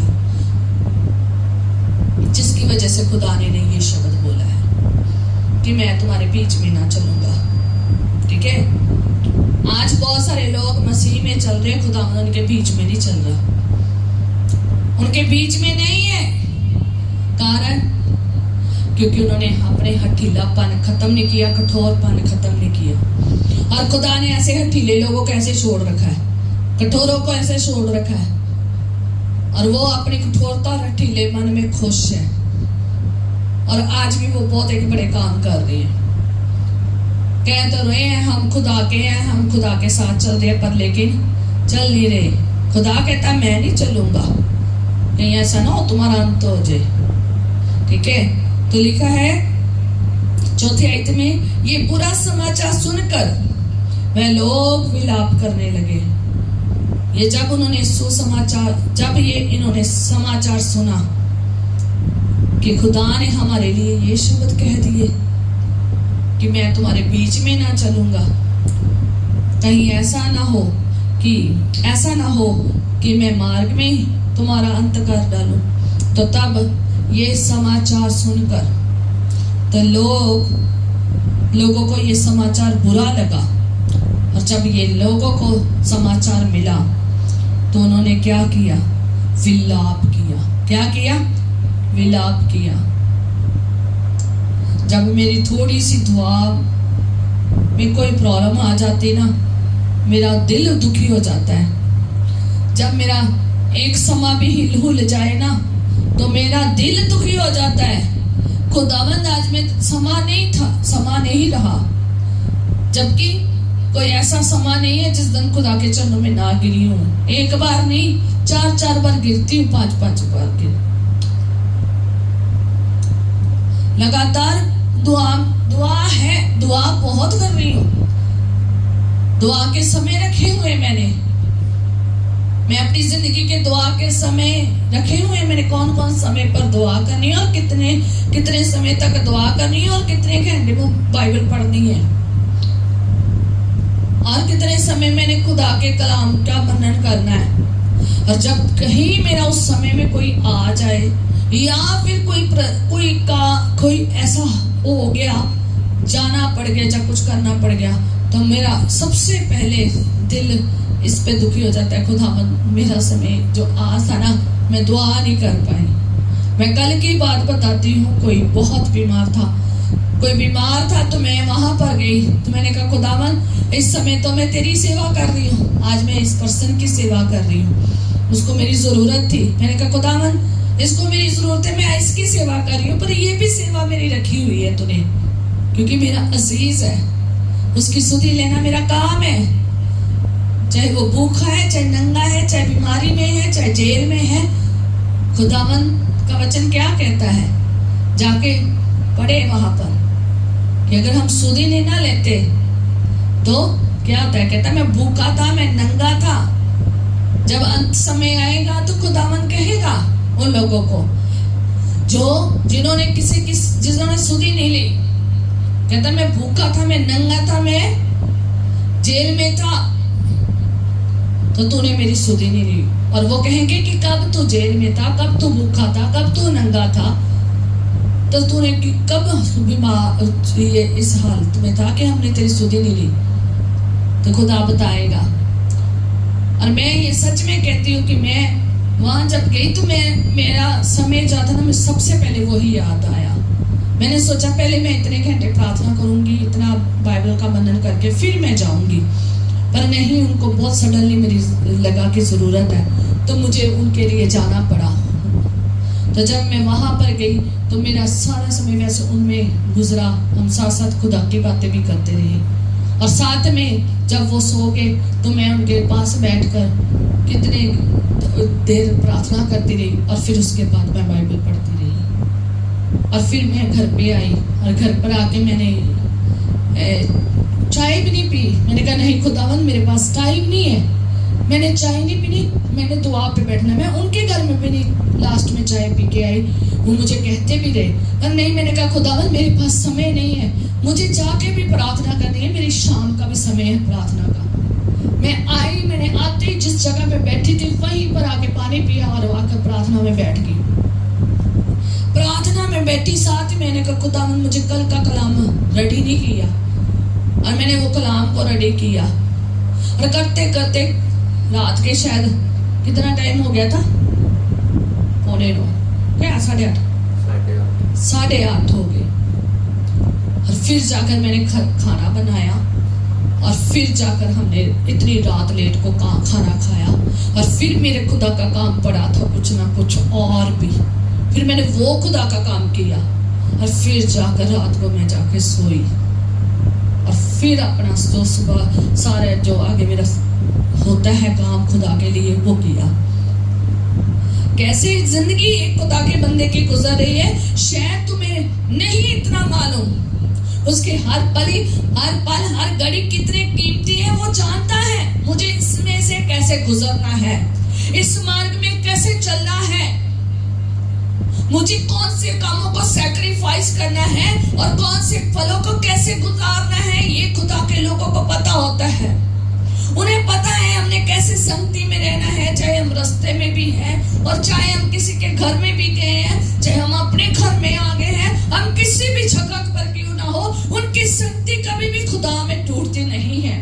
जिसकी वजह से खुदा ने ये शब्द बोला है कि मैं तुम्हारे बीच में ना चलूंगा। ठीक है, आज बहुत सारे लोग मसीह में चल रहे हैं, खुदा उनके बीच में नहीं चल रहा, उनके बीच में नहीं है। कारण क्योंकि उन्होंने अपने हठीलापन खत्म नहीं किया, कठोरपन खत्म नहीं किया। और खुदा ने ऐसे हठीले लोगों को ऐसे छोड़ रखा है, कठोरों को ऐसे छोड़ रखा है, और वो अपनी कठोरता और हठीले मन में खुश है। और आज भी वो बहुत एक बड़े काम कर रही है। कह तो रहे हैं हम खुदा के हैं, हम खुदा के साथ चल रहे हैं, पर लेकिन चल नहीं रहे। खुदा कहता मैं नहीं चलूंगा, कहीं ऐसा ना हो तुम्हारा अंत हो जाए। ठीक है, तो लिखा है 4th आयत में, ये बुरा समाचार सुनकर वह लोग विलाप करने लगे। ये जब उन्होंने जब इन्होंने समाचार सुना कि खुदा ने हमारे लिए ये शब्द कह दिए कि मैं तुम्हारे बीच में ना चलूंगा, कहीं ऐसा ना हो कि मैं मार्ग में तुम्हारा अंत कर डालूं। तो तब ये समाचार सुनकर तो लोगों को ये समाचार बुरा लगा, और जब ये लोगों को समाचार मिला तो उन्होंने क्या किया? विलाप किया। क्या किया? विलाप किया। जब मेरी थोड़ी सी दुआ में कोई प्रॉब्लम आ जाती ना, मेरा दिल दुखी हो जाता है। जब मेरा एक समा भी हिल जाए ना, तो मेरा दिल दुखी हो जाता है। खुदावंद आज में समा नहीं रहा, जबकि कोई ऐसा समा नहीं है जिस दिन खुदा के चरणों में ना गिरी हूं। एक बार नहीं, 4 बार गिरती हूँ, 5 बार गिर। लगातार दुआ बहुत कर रही हूँ। दुआ के समय रखे हुए मैं अपनी जिंदगी के दुआ के समय रखे हुए, मैंने कौन समय पर दुआ करनी है और कितने समय तक दुआ करनी है और कितने घंटे वो बाइबल पढ़नी है, और कितने समय मैंने खुदा के कलाम का मनन करना है। और जब कहीं मेरा उस समय में कोई आ जाए या फिर कोई ऐसा हो गया, जाना पड़ गया या कुछ करना पड़ गया, तो मेरा सबसे पहले दिल इस पे दुखी हो जाता है, खुदावंद मेरा समय जो आज था ना, मैं दुआ नहीं कर पाई। मैं कल की बात बताती हूँ, कोई बहुत बीमार था, कोई बीमार था तो मैं वहां पर गई, तो मैंने कहा खुदावन इस समय तो मैं तेरी सेवा कर रही हूँ, आज मैं इस पर्सन की सेवा कर रही हूँ, उसको मेरी जरूरत थी। मैंने कहा खुदावन इसको मेरी जरूरत है, मैं इसकी सेवा कर रही हूँ, पर ये भी सेवा मेरी रखी हुई है तूने, क्योंकि मेरा अजीज है, उसकी सुधि लेना मेरा काम है। चाहे वो भूखा है, चाहे नंगा है, चाहे बीमारी में है, चाहे जेल में है। खुदावन का वचन क्या कहता है, जाके पढ़े वहां पर कि अगर हम सुधि नहीं ना लेते तो क्या होता है। कहता मैं भूखा था, मैं नंगा था। जब अंत समय आएगा तो खुदावन कहेगा उन लोगों को जिन्होंने जिन्होंने सुधि नहीं ली, कहता मैं भूखा था, मैं नंगा था, मैं जेल में था, तो तूने मेरी सुधि नहीं ली। और वो कहेंगे कि कब तू जेल में था, कब तू भूखा था, कब तू नंगा था, तो तूने कब बीमार ये इस हालत में था कि हमने तेरी सुधि नहीं ली। तो खुदा बताएगा। और मैं ये सच में कहती हूँ कि मैं वहां जब गई तो मेरा समय जो था ना, मैं सबसे पहले वही याद आया। मैंने सोचा पहले मैं इतने घंटे प्रार्थना करूंगी, इतना बाइबल का मनन करके फिर मैं जाऊंगी, पर नहीं, उनको बहुत सडनली मेरी लगा की जरूरत है, तो मुझे उनके लिए जाना पड़ा। तो जब मैं वहां पर गई तो मेरा सारा समय वैसे उनमें गुजरा, हम साथ साथ खुदा की बातें भी करते रहे, और साथ में जब वो सो गए तो मैं उनके पास बैठकर कितने देर प्रार्थना करती रही, और फिर उसके बाद मैं बाइबल पढ़ती रही। और फिर मैं घर पे आई, और घर पर आके मैंने चाय भी नहीं पी। मैंने कहा नहीं खुदावन मेरे पास टाइम नहीं है, मैंने चाय नहीं पीनी, मैंने दुआ पे बैठना। मैं उनके घर में भी नहीं लास्ट में चाय पी के आई, वो मुझे कहते भी रहे, पर नहीं, मैंने कहा खुदावन मेरे पास समय नहीं है, मुझे जाके भी प्रार्थना करनी है, मेरी शाम का भी समय है प्रार्थना का। मैं आई, मैंने आते ही जिस जगह पे बैठी थी वहीं पर आके पानी पिया और आकर प्रार्थना में बैठ गई। प्रार्थना में बैठी, साथ ही मैंने कहा खुदावन मुझे कल का कलाम रेडी नहीं किया, और मैंने वो कलाम को रेडी किया। और करते करते रात के शायद कितना टाइम हो गया था, 9:15 क्या 8:30 8:30 हो गए। और फिर जाकर मैंने खाना बनाया, और फिर जाकर हमने इतनी रात लेट को खाना खाया, और फिर मेरे खुदा का काम पड़ा था कुछ ना कुछ और भी, फिर मैंने वो खुदा का काम किया, और फिर जाकर रात को मैं जाकर सोई, और फिर अपना तो सुबह सारे जो आगे मेरा होता है काम खुदा के लिए वो किया। कैसे जिंदगी एक खुदा के बंदे की गुजर रही है शायद तुम्हें नहीं इतना मालूम। उसके हर पल हर घड़ी कितने कीमती है वो जानता है। मुझे इसमें से कैसे गुजरना है, इस मार्ग में कैसे चलना है, मुझे कौन से कामों को सैक्रिफाइस करना है और कौन से फलों को कैसे गुजारना है, ये खुदा के लोगों को पता होता है। उन्हें पता है हमने कैसे संगति में रहना है, चाहे हम रास्ते में भी हैं और चाहे हम किसी के घर में भी गए हैं, चाहे हम अपने घर में आ गए हैं, हम किसी भी जगह पर क्यों ना हो, उनकी संगति कभी भी खुदा में टूटती नहीं है।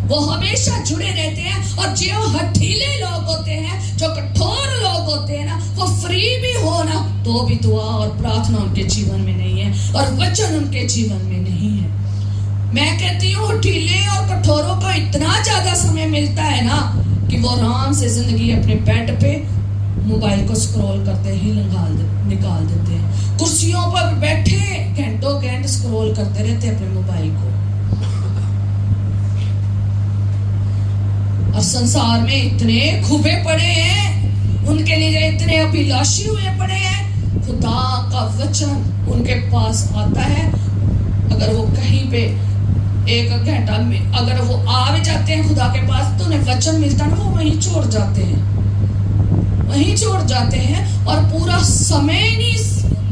वो हमेशा जुड़े रहते हैं। और जो हठीले लोग होते हैं, जो कठोर लोग होते हैं ना, वो फ्री भी हो ना तो भी दुआ और प्रार्थना उनके जीवन में नहीं है और वचन उनके जीवन में नहीं है। मैं कहती हूँ हठीले और कठोरों को इतना ज्यादा समय मिलता है ना कि वो आराम से जिंदगी अपने बेड पे मोबाइल को स्क्रॉल करते ही निकाल देते हैं। कुर्सियों पर बैठे घंटों घंटे स्क्रॉल करते रहते अपने मोबाइल को। और संसार में इतने खुबे पड़े हैं, उनके लिए इतने अभिलाषी हुए पड़े हैं। खुदा का वचन उनके पास आता है, अगर वो कहीं पे एक घंटा में अगर वो आ भी जाते हैं खुदा के पास तो उन्हें वचन मिलता ना, वो वहीं छोड़ जाते हैं और पूरा समय नहीं,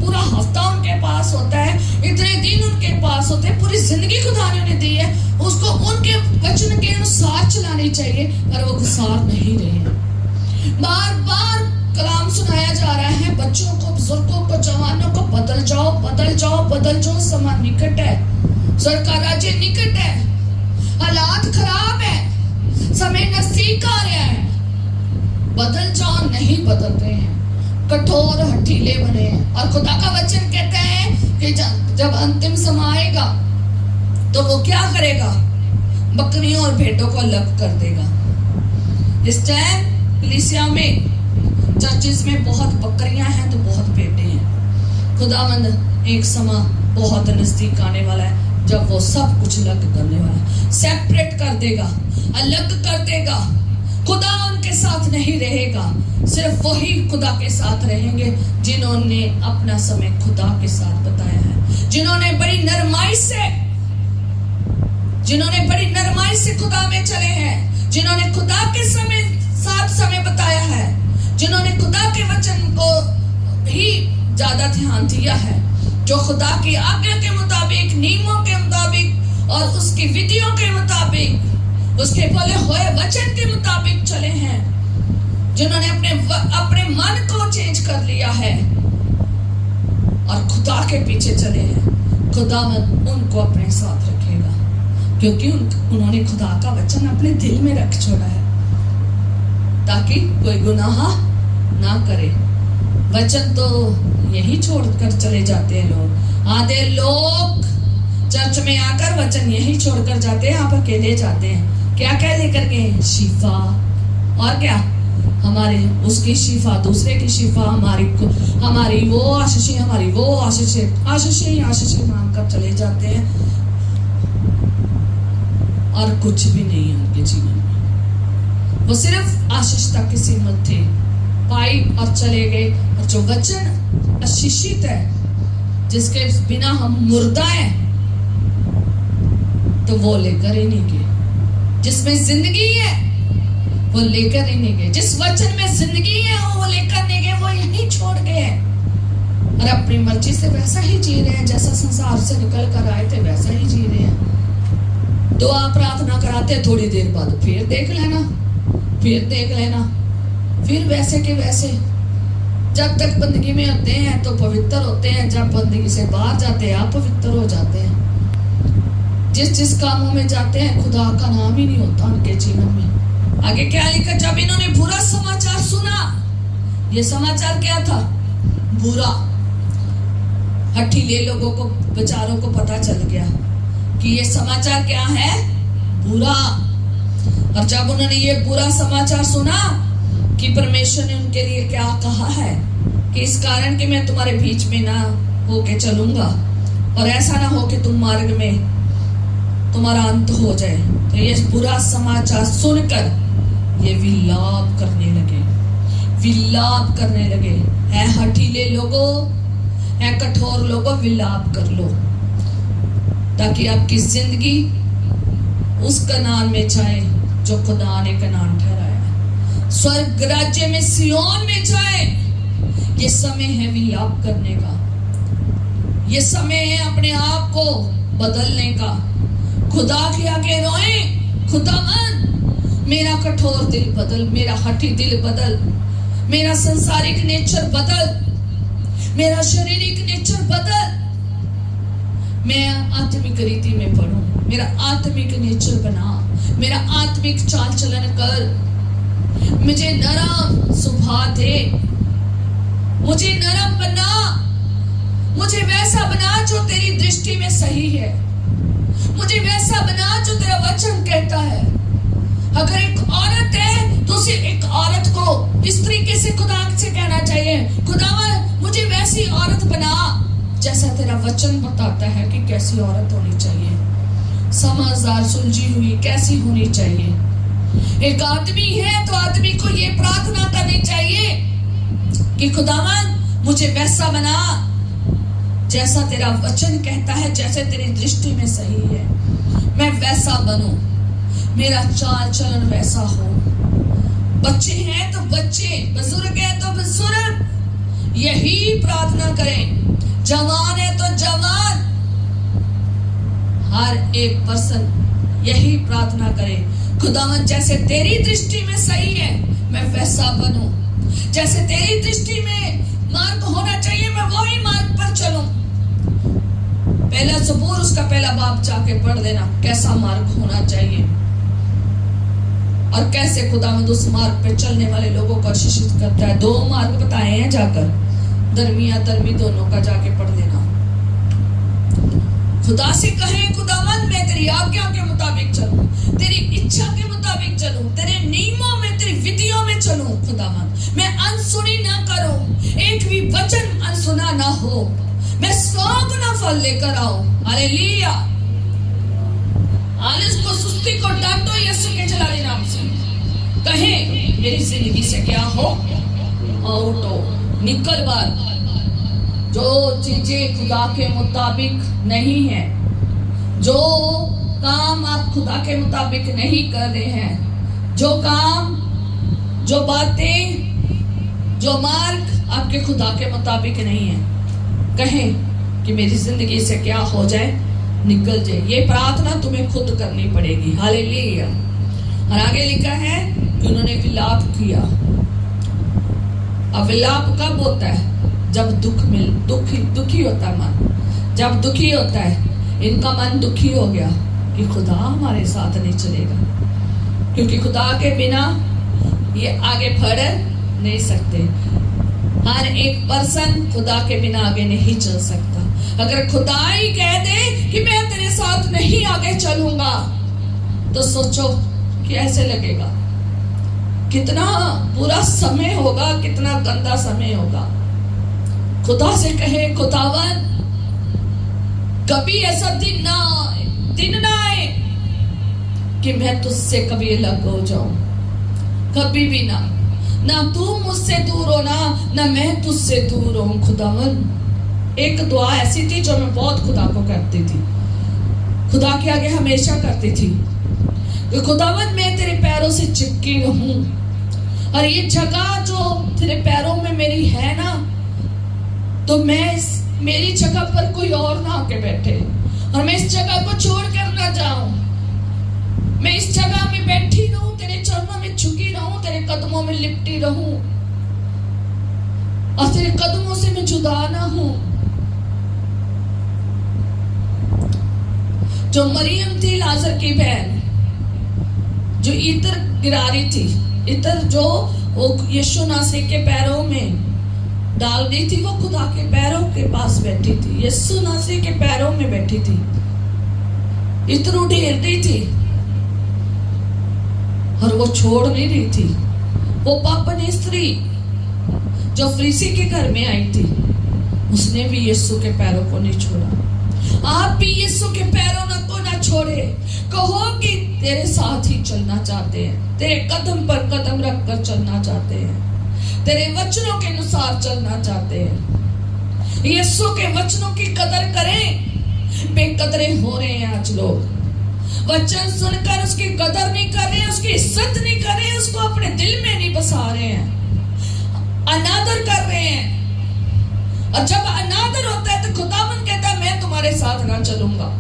पूरा हफ्ता उनके पास होता है, इतने दिन उनके पास होते हैं, पूरी जिंदगी खुदा ने उन्हें दी है, उसको उनके वचन के अनुसार चलानी चाहिए, पर वो गुजार नहीं रहे। बार बार कलाम सुनाया जा रहा है बच्चों को, बुजुर्गों को, जवानों को, बदल जाओ, समय निकट है, स्वर्ग का राज्य निकट है, हालात खराब है, समय नजदीक आ रहा है, बदल जाओ। नहीं बदल रहे हैं, कठोर हठीले बने हैं। और खुदा का वचन कहता है कि जब अंतिम समय आएगा तो वो क्या करेगा, बकरियों और भेड़ों को अलग कर देगा। इस टाइम कलीसिया में, चर्चिस में बहुत बकरियां हैं तो बहुत भेड़ें हैं। खुदावंद एक समय बहुत नजदीक आने वाला है जब वो सब कुछ अलग करने वाला है, सेपरेट कर देगा, अलग कर देगा। खुदा उनके साथ नहीं रहेगा, सिर्फ वही खुदा के साथ रहेंगे जिन्होंने अपना समय खुदा के साथ बताया है, जिन्होंने बड़ी नरमाई से खुदा में चले हैं, जिन्होंने खुदा के साथ समय बताया है, जिन्होंने खुदा के वचन को ही ज्यादा ध्यान दिया है, जो खुदा की आज्ञा के मुताबिक, नियमों के मुताबिक और उसकी विधियों के मुताबिक, उसके बोले हुए वचन के मुताबिक चले हैं, जिन्होंने अपने मन को चेंज कर लिया है और खुदा के पीछे चले हैं। खुदा उनको अपने साथ रखेगा क्योंकि उन्होंने खुदा का वचन अपने दिल में रख छोड़ा है ताकि कोई गुनाह ना करे। वचन तो यही छोड़कर चले जाते हैं लोग। आधे लोग चर्च में आकर वचन यही छोड़कर जाते हैं, आप अकेले जाते हैं। क्या क्या लेकर गए? शिफा। और क्या? हमारे उसकी शिफा, दूसरे की शिफा, हमारी वो आशीषें, हमारी वो आशीषें मांगकर चले जाते हैं और कुछ भी नहीं है उनके जीवन में। वो सिर्फ आशीष तक की सीमित थे, पाई और चले गए। और जो वचन आशीषित है, जिसके बिना हम मुर्दा हैं, तो वो लेकर ही नहीं गए। जिसमें जिंदगी है वो लेकर ही नहीं गए। जिस वचन में जिंदगी है वो लेकर नहीं गए, वो यहीं छोड़ गए हैं और अपनी मर्जी से वैसा ही जी रहे हैं, जैसा संसार से निकल कर आए थे वैसा ही जी रहे हैं। दुआ प्रार्थना कराते, थोड़ी देर बाद फिर देख लेना, फिर वैसे के वैसे। जब तक बंदगी में होते हैं तो पवित्र होते हैं, जब बंदगी से बाहर जाते हैं अपवित्र हो जाते हैं। जिस कामों में जाते हैं खुदा का नाम ही नहीं होता उनके जीवन में। आगे क्या लिखा? जब इन्होंने बुरा समाचार सुना, ये समाचार क्या था? बुरा। हठीले लोगों को, बेचारों को पता चल गया कि ये समाचार क्या है? बुरा। और जब उन्होंने ये बुरा समाचार सुना कि परमेश्वर ने उनके लिए क्या कहा है कि इस कारण कि मैं तुम्हारे बीच में ना होके चलूंगा और ऐसा ना हो कि तुम मार्ग में तुम्हारा अंत हो जाए, तो ये बुरा समाचार सुनकर ये विलाप करने लगे। है हठीले लोगों, है कठोर लोगों, विलाप कर लो ताकि आपकी जिंदगी उस कनान में जाए जो खुदा ने कनान ठहराया है, स्वर्ग राज्य में, सियोन में जाए। ये समय है विलाप करने का, ये समय है अपने आप को बदलने का। खुदा के आगे रोए, खुदावन मेरा कठोर दिल बदल, मेरा हठी दिल बदल, मेरा संसारिक नेचर बदल, मेरा शारीरिक नेचर बदल, मैं आत्मिक रीति में बढ़ूं, मेरा आत्मिक नेचर बना, मेरा आत्मिक चाल चलन कर, मुझे नरम स्वभाव दे, मुझे नरम बना, मुझे वैसा बना जो तेरी दृष्टि में सही है, मुझे वैसा बना जो तेरा वचन कहता है। अगर एक औरत है तो उसे एक औरत को इस तरीके से खुदा से कहना चाहिए, खुदावन मुझे वैसी औरत बना जैसा तेरा वचन बताता है कि कैसी औरत होनी चाहिए, समझदार, सुलझी हुई कैसी होनी चाहिए। एक आदमी है तो आदमी को ये प्रार्थना करनी चाहिए कि खुदावन मुझे वैसा बना जैसा तेरा वचन कहता है, जैसे तेरी दृष्टि में सही है, मैं वैसा बनूं, मेरा चाल चलन वैसा हो। बच्चे हैं तो बच्चे, बुजुर्ग है तो बुजुर्ग यही प्रार्थना करें, जवान है तो जवान, हर एक पर्सन यही प्रार्थना करे, खुदावन जैसे तेरी दृष्टि में सही है मैं वैसा बनूं, जैसे तेरी दृष्टि में मार्ग होना चाहिए मैं वही मार्ग पर चलूं। पहला सबूर उसका पहला बाप जाके पढ़ लेना, कैसा मार्ग होना चाहिए और कैसे खुदावंद उस मार्ग पे चलने वाले लोगों को आशीषित करता है। 2 मार्ग बताए हैं जाकर, धर्मी अधर्मी दोनों का जाके पढ़ लेना। खुदा से कहें, खुदावन मैं तेरी आज्ञा के मुताबिक चलूं, तेरी इच्छा के मुताबिक चलूं, तेरे नियमों में, तेरी विधियों में चलूं। खुदावन मैं अनसुनी ना करूं, एक भी वचन अनसुना ना हो, मैं 100 गुना फल लेकर आऊं। हालेलुया। आलस को, सुस्ती को डांटो यीशु के जलाली नाम से। कहें मेरी जिंदगी से क्या हो, आउट हो, निकल बाहर। जो चीजें खुदा के मुताबिक नहीं है, जो काम आप खुदा के मुताबिक नहीं कर रहे हैं, जो काम, जो बातें, जो मार्ग आपके खुदा के मुताबिक नहीं है, कहें कि मेरी जिंदगी से क्या हो जाए, निकल जाए। ये प्रार्थना तुम्हें खुद करनी पड़ेगी। हालेलुया। और आगे लिखा है कि उन्होंने विलाप किया। अब विलाप कब होता है? जब दुखी होता है मन। जब दुखी होता है, इनका मन दुखी हो गया कि खुदा हमारे साथ नहीं चलेगा, क्योंकि खुदा के बिना ये आगे बढ़ नहीं सकते। हर एक पर्सन खुदा के बिना आगे नहीं चल सकता। अगर खुदा ही कह दे कि मैं तेरे साथ नहीं आगे चलूंगा, तो सोचो कैसे लगेगा, कितना बुरा समय होगा, कितना गंदा समय होगा। खुदा से कहे, खुदावन कभी ऐसा दिन ना आए कि मैं तुझसे कभी अलग हो जाऊं, कभी भी ना तू मुझसे दूर हो, ना मैं तुझसे दूर हूं। खुदावन, एक दुआ ऐसी थी जो मैं बहुत खुदा को करती थी, खुदा के आगे हमेशा करती थी कि खुदावन मैं तेरे पैरों से चिपकी रहूं, और ये जगह जो तेरे पैरों में मेरी है ना, तो मेरी जगह पर कोई और ना आके बैठे, और मैं इस जगह को छोड़ कर ना जाऊं। मैं इस जगह में बैठी रहूं, तेरे चरणों में झुकी रहूं, तेरे कदमों में लिपटी रहूं, और तेरे कदमों से मैं जुदा ना हूं। जो मरियम थी, लाजर की बहन, जो इत्र गिरा रही थी, इत्र जो वो यीशु नासरी के पैरों में डाल दी थी, वो खुदा के पैरों के पास बैठी थी, यीशु नासरी के पैरों में बैठी थी, इत्र उड़ेल रही थी, और वो छोड़ नहीं रही थी। वो पापनी स्त्री जो फरीसी के घर में आई थी, उसने भी यीशु के पैरों को नहीं छोड़ा। आप भी यीशु के पैरों को ना छोड़े। कहो कि तेरे साथ ही चलना चाहते हैं, तेरे कदम पर कदम रख कर चलना चाहते हैं, तेरे वचनों के अनुसार चलना चाहते हैं। यीशु के वचनों की कदर करें। बेकदरे हो रहे हैं आज लोग, वचन सुनकर उसकी कदर नहीं कर रहे हैं, उसकी इज्जत नहीं कर रहे हैं, उसको अपने दिल में नहीं बसा रहे हैं, अनादर कर रहे हैं। और जब अनादर होता है तो खुदावन कहता है मैं तुम्हारे साथ ना चलूंगा।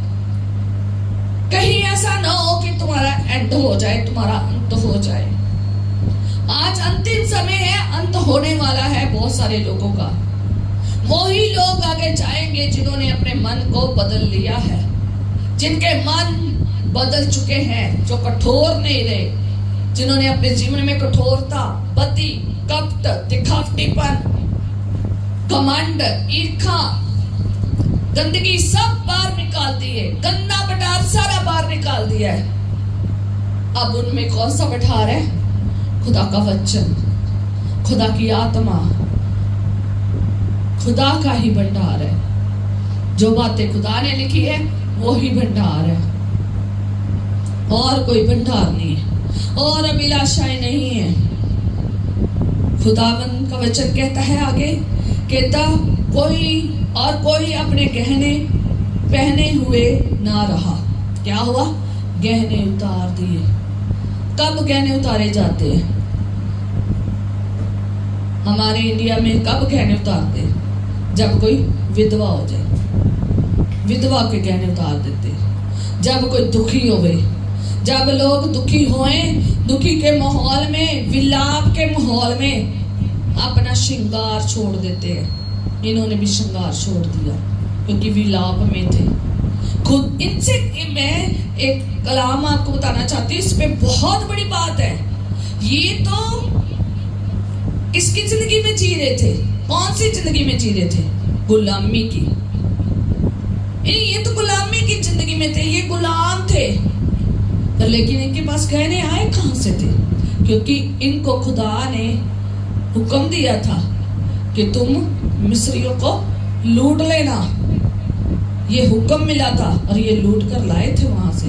कहीं ऐसा ना हो कि तुम्हारा एंड हो जाए, तुम्हारा अंत हो जाए। आज अंतिम समय है, अंत होने वाला है बहुत सारे लोगों का। वही लोग आगे जाएंगे जिन्होंने अपने मन को बदल लिया है, जिनके मन बदल चुके हैं, जो कठोर नहीं रहे, जिन्होंने अपने जीवन में कठोरता, बदी, कपट, दिखावटीपन, घमंड, ईर्ष्या, गंदगी सब बाहर निकाल दी है, गंदा बटार सारा बाहर निकाल दिया है। अब उनमें कौन सा बठार है? खुदा का वचन, खुदा की आत्मा, खुदा का ही भंडार है। जो बातें खुदा ने लिखी है वो ही भंडार है, और कोई भंडार नहीं है, और अभिलाषाएं नहीं है। खुदावन का वचन कहता है आगे, कहता कोई अपने गहने पहने हुए ना रहा। क्या हुआ? गहने उतार दिए। कब गहने उतारे जाते हैं? हमारे इंडिया में कब गहने उतारते हैं? जब कोई विधवा हो जाए, विधवा के गहने उतार देते हैं। जब कोई दुखी हो गए, जब लोग दुखी होए, दुखी के माहौल में, विलाप के माहौल में अपना श्रृंगार छोड़ देते हैं। इन्होंने भी श्रृंगार छोड़ दिया क्योंकि विलाप में थे। खुद इनसे मैं एक कलाम आपको बताना चाहती हूँ, इस पे बहुत बड़ी बात है। ये तो किसकी जिंदगी में जी रहे थे? कौन सी जिंदगी में जी रहे थे? गुलामी की। ये तो गुलामी की जिंदगी में थे, ये गुलाम थे, पर लेकिन इनके पास गहने आए कहां से थे? क्योंकि इनको खुदा ने हुक्म दिया था कि तुम मिस्रियों को लूट लेना। ये हुक्म मिला था और ये लूट कर लाए थे वहां से,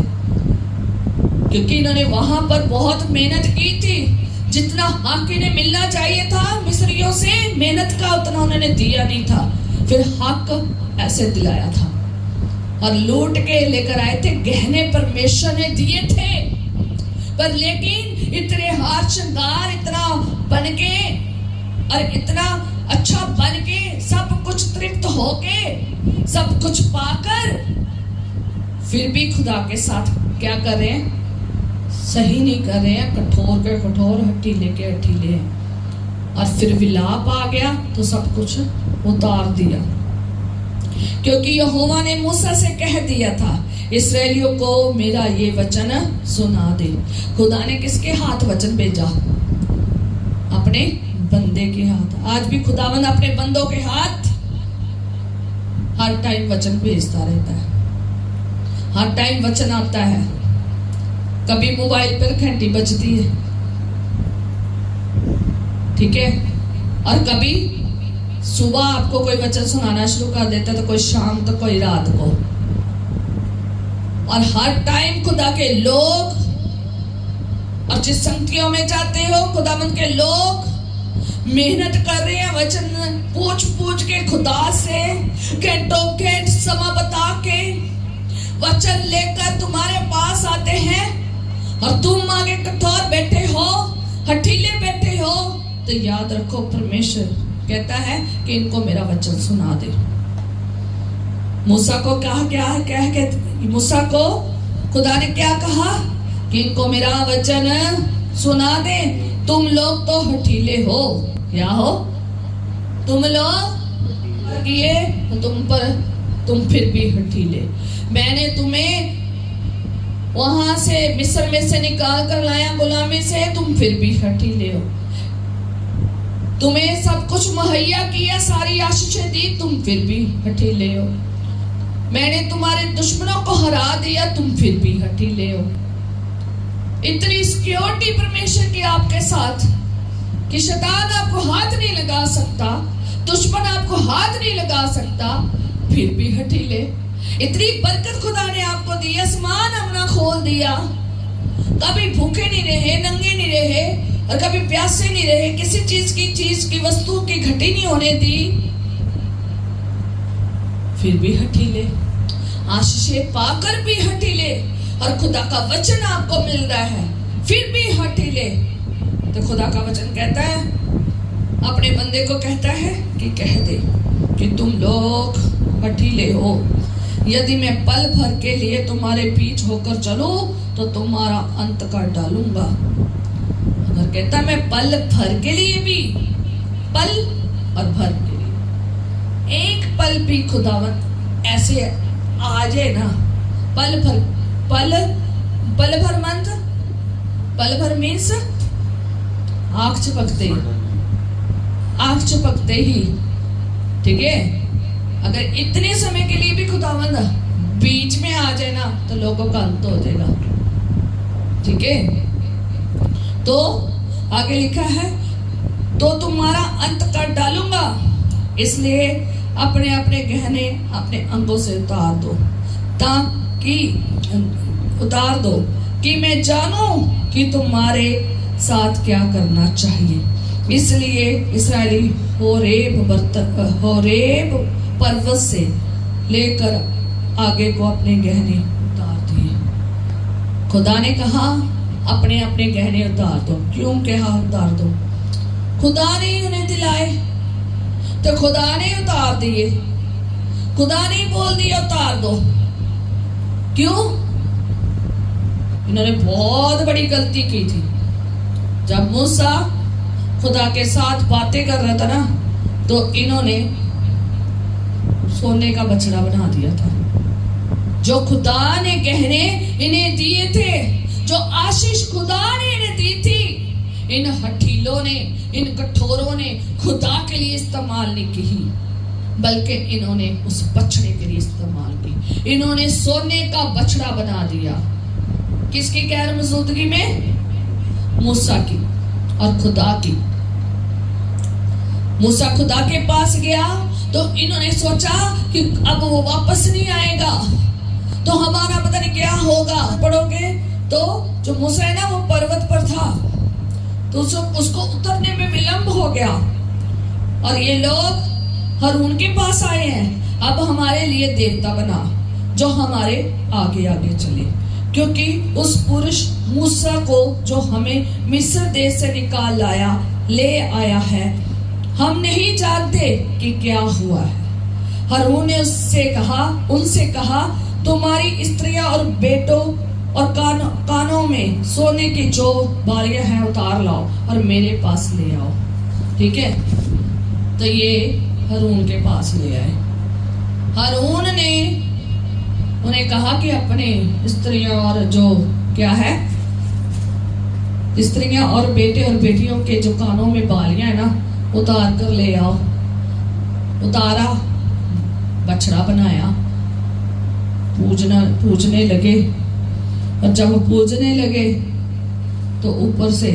क्योंकि इन्होंने वहां पर बहुत मेहनत की थी। जितना हक इन्हें मिलना चाहिए था मिस्रियों से मेहनत का, उतना उन्होंने दिया नहीं था। फिर हक ऐसे दिलाया था और लूट के लेकर आए थे। गहने परमेश्वर ने दिए थे, पर लेकिन इतने हार श्रृंगार, इतना बन के और इतना अच्छा बन के, सब कुछ तृप्त होके, सब कुछ पाकर, फिर भी खुदा के साथ क्या कर रहे हैं? सही नहीं कर रहे हैं, कठोर के कठोर, हठीले के हठीले हैं। और फिर विलाप आ गया तो सब कुछ उतार दिया, क्योंकि यहोवा ने मूसा से कह दिया था इस्राएलियों को मेरा ये वचन सुना दे। खुदा ने किसके हाथ वचन भेजा? अपने बंदे के हाथ। आज भी खुदावन अपने बंदों के हाथ हर टाइम वचन भेजता रहता है, हर टाइम वचन आता है। कभी मोबाइल पर घंटी बजती है, ठीक है, और कभी सुबह आपको कोई वचन सुनाना शुरू कर देता है, तो कोई शाम तक, कोई रात को। और हर टाइम खुदा के लोग, और जिस संगतियों में जाते हो खुदावंद के लोग मेहनत कर रहे हैं, वचन पूछ पूछ के खुदा से घंटों घंटे समय बता के वचन लेकर तुम्हारे पास आते हैं, और तुम आगे कठोर बैठे हो, हठीले बैठे हो, तो याद रखो परमेश्वर कहता है कि इनको मेरा वचन सुना दे। मूसा को कहा क्या मूसा को खुदा ने क्या कहा कि इनको मेरा वचन सुना दे। तुम लोग तो हठीले हो, क्या हो? तुम लोग किए तो तुम फिर भी हठीले। मैंने तुम्हें वहां से मिस्र में से निकाल कर लाया गुलामी से, तुम फिर भी हठीले हो। तुम्हें सब कुछ मुहैया किया, सारी आशीषें दी, तुम फिर भी हठीले हो। मैंने तुम्हारे दुश्मनों को हरा दिया, तुम फिर भी हठीले हो। इतनी सिक्योरिटी परमेश्वर की आपके साथ कि शैतान आपको हाथ नहीं लगा सकता, दुश्मन आपको हाथ नहीं लगा सकता, फिर भी हठीले। इतनी बरकत खुदा ने आपको दी, आसमान अपना खोल दिया, कभी भूखे नहीं रहे, नंगे नहीं रहे, और कभी प्यासे नहीं रहे, किसी चीज की वस्तु की घटी नहीं होने दी, फिर भी हठीले। आशीषें पाकर भी हठीले, और खुदा का वचन आपको मिल रहा है, फिर भी हठीले। तो खुदा का वचन कहता है, अपने बंदे को कहता है कि कह दे कि तुम लोग हठीले हो। यदि मैं पल भर के लिए तुम्हारे पीछ होकर चलूं तो तुम्हारा अंत कर डालूंगा। अगर कहता मैं पल भर के लिए भी, पल और भर के लिए, एक पल भी खुदावत ऐसे आ जाए ना, पल भर मंथ, पल भर मीन्स आंख चपकते ही, ठीक है। अगर इतने समय के लिए भी खुदावंद बीच में आ जाए ना, तो लोगों का अंत हो जाएगा, ठीक है। तो आगे लिखा है, तो तुम्हारा अंत कर डालूंगा, इसलिए अपने अपने गहने अपने अंगों से उतार दो कि मैं जानूं कि तुम्हारे साथ क्या करना चाहिए। इसलिए इसराइली होरेब पर्वत से लेकर आगे को अपने गहने उतार दिए। खुदा ने कहा अपने अपने गहने उतार दो। क्यों कहा उतार दो? खुदा ने उन्हें दिलाए तो खुदा ने उतार दिए, खुदा ने बोल दिया उतार दो। क्यों? इन्होंने बहुत बड़ी गलती की थी। जब मूसा खुदा के साथ बातें कर रहा था ना, तो इन्होंने सोने का बछड़ा बना दिया था। जो खुदा ने गहने इन्हें दिए थे, जो आशीष खुदा ने इन्हें दी थी, इन हठीलों ने, इन कठोरों ने खुदा के लिए इस्तेमाल नहीं की। बल्कि इन्होंने उस बछड़े के लिए इस्तेमाल की। इन्होंने सोने का बछड़ा बना दिया। किसकी गैर मौजूदगी में? मूसा की और खुदा की। मूसा खुदा के पास गया तो इन्होंने सोचा कि अब वो वापस नहीं आएगा तो हमारा पता नहीं क्या होगा। पढ़ोगे तो जो मूसा है ना वो पर्वत पर था तो उसको उतरने में विलंब हो गया और ये लोग हारून के पास आए हैं, अब हमारे लिए देवता बना जो हमारे आगे आगे चले, क्योंकि उस पुरुष मूसा को जो हमें मिस्र देश से निकाल लाया ले आया है हम नहीं जानते कि क्या हुआ है। हारून ने उनसे कहा तुम्हारी स्त्रियां और बेटों और कानों में सोने की जो बालियां हैं उतार लाओ और मेरे पास ले आओ। ठीक है, तो ये हारून के पास ले आए। हारून ने उन्हें कहा कि अपने स्त्रियां और जो क्या है स्त्रियां और बेटे और बेटियों के जो कानों में बालियां है ना उतार कर ले आओ। उतारा, बछड़ा बनाया, पूजने लगे और जब वो पूजने लगे तो ऊपर से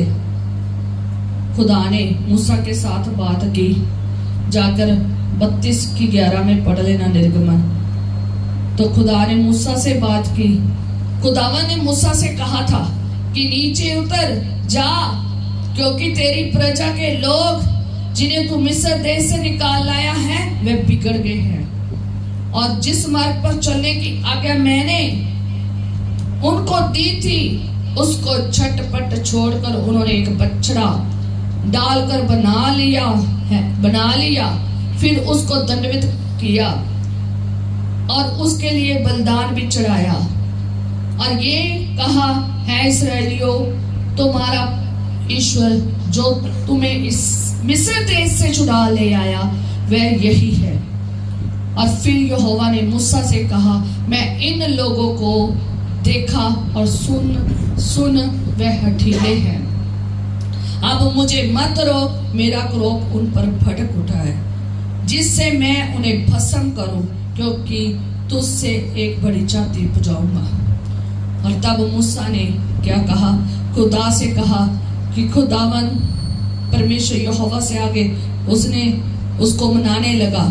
खुदा ने मूसा के साथ बात की। जाकर 32:11 में पढ़ लेना निर्गमन। तो खुदा ने मूसा से बात की। खुदावन ने मूसा से कहा था कि नीचे उतर जा, क्योंकि तेरी प्रजा के लोग जिन्हें तू मिस्र देश से निकाल लाया है वे बिगड़ गए हैं और जिस मार्ग पर चलने की आज्ञा मैंने उनको दी थी उसको झटपट छोड़कर उन्होंने एक बछड़ा डालकर बना लिया। फिर उसको दंडवत किया और उसके लिए बलिदान भी चढ़ाया और ये कहा है इस्राएलियों तुम्हारा ईश्वर जो तुम्हें इस मिस्र देश से छुड़ा ले आया वह यही है। और फिर यहोवा ने मूसा से कहा मैं इन लोगों को देखा और सुन वह हठीले हैं। अब मुझे मत रोक, मेरा क्रोध उन पर भड़क उठा है जिससे मैं उन्हें भस्म करूं, क्योंकि तुझसे एक बड़ी जाति उपजाऊंगा। और तब मूसा ने क्या कहा? खुदा से कहा कि खुदावन परमेश्वर यहोवा से आगे उसने उसको मनाने लगा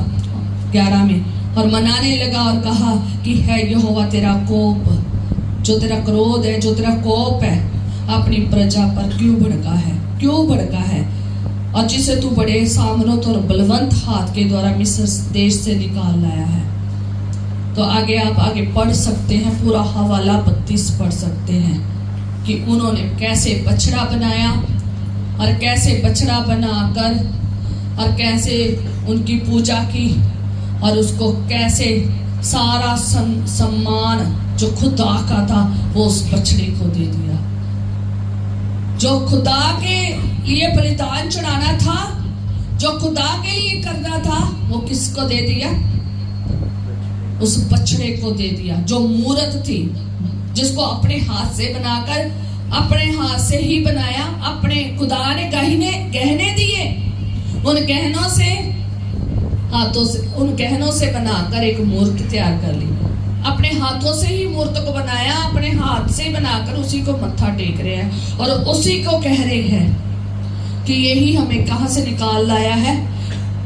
11 में और मनाने लगा और कहा कि है यहोवा तेरा कोप जो तेरा क्रोध है जो तेरा कोप है अपनी प्रजा पर क्यों भड़का है और जिसे तू बड़े सामर्थ और बलवंत हाथ के द्वारा मिस्र देश से निकाल लाया है। तो आप आगे पढ़ सकते हैं, पूरा हवाला 32 पढ़ सकते हैं कि उन्होंने कैसे बछड़ा बनाया और कैसे बछड़ा बनाकर और कैसे उनकी पूजा की और उसको कैसे सारा सम्मान जो खुदा का था वो उस बछड़े को दे दिया। जो खुदा के लिए बलिदान चढ़ाना था, जो खुदा के लिए करना था, वो किसको दे दिया? उस बछड़े को दे दिया जो मूरत थी, जिसको अपने हाथ से बनाकर अपने हाथ से ही बनाया। अपने खुदा ने गहने दिए, उन गहनों से बनाकर एक मूर्त तैयार कर ली। अपने हाथों से ही मूर्त को बनाया, अपने हाथ से बनाकर उसी को मत्था टेक रहे हैं और उसी को कह रहे हैं कि यही हमें कहां से निकाल लाया है।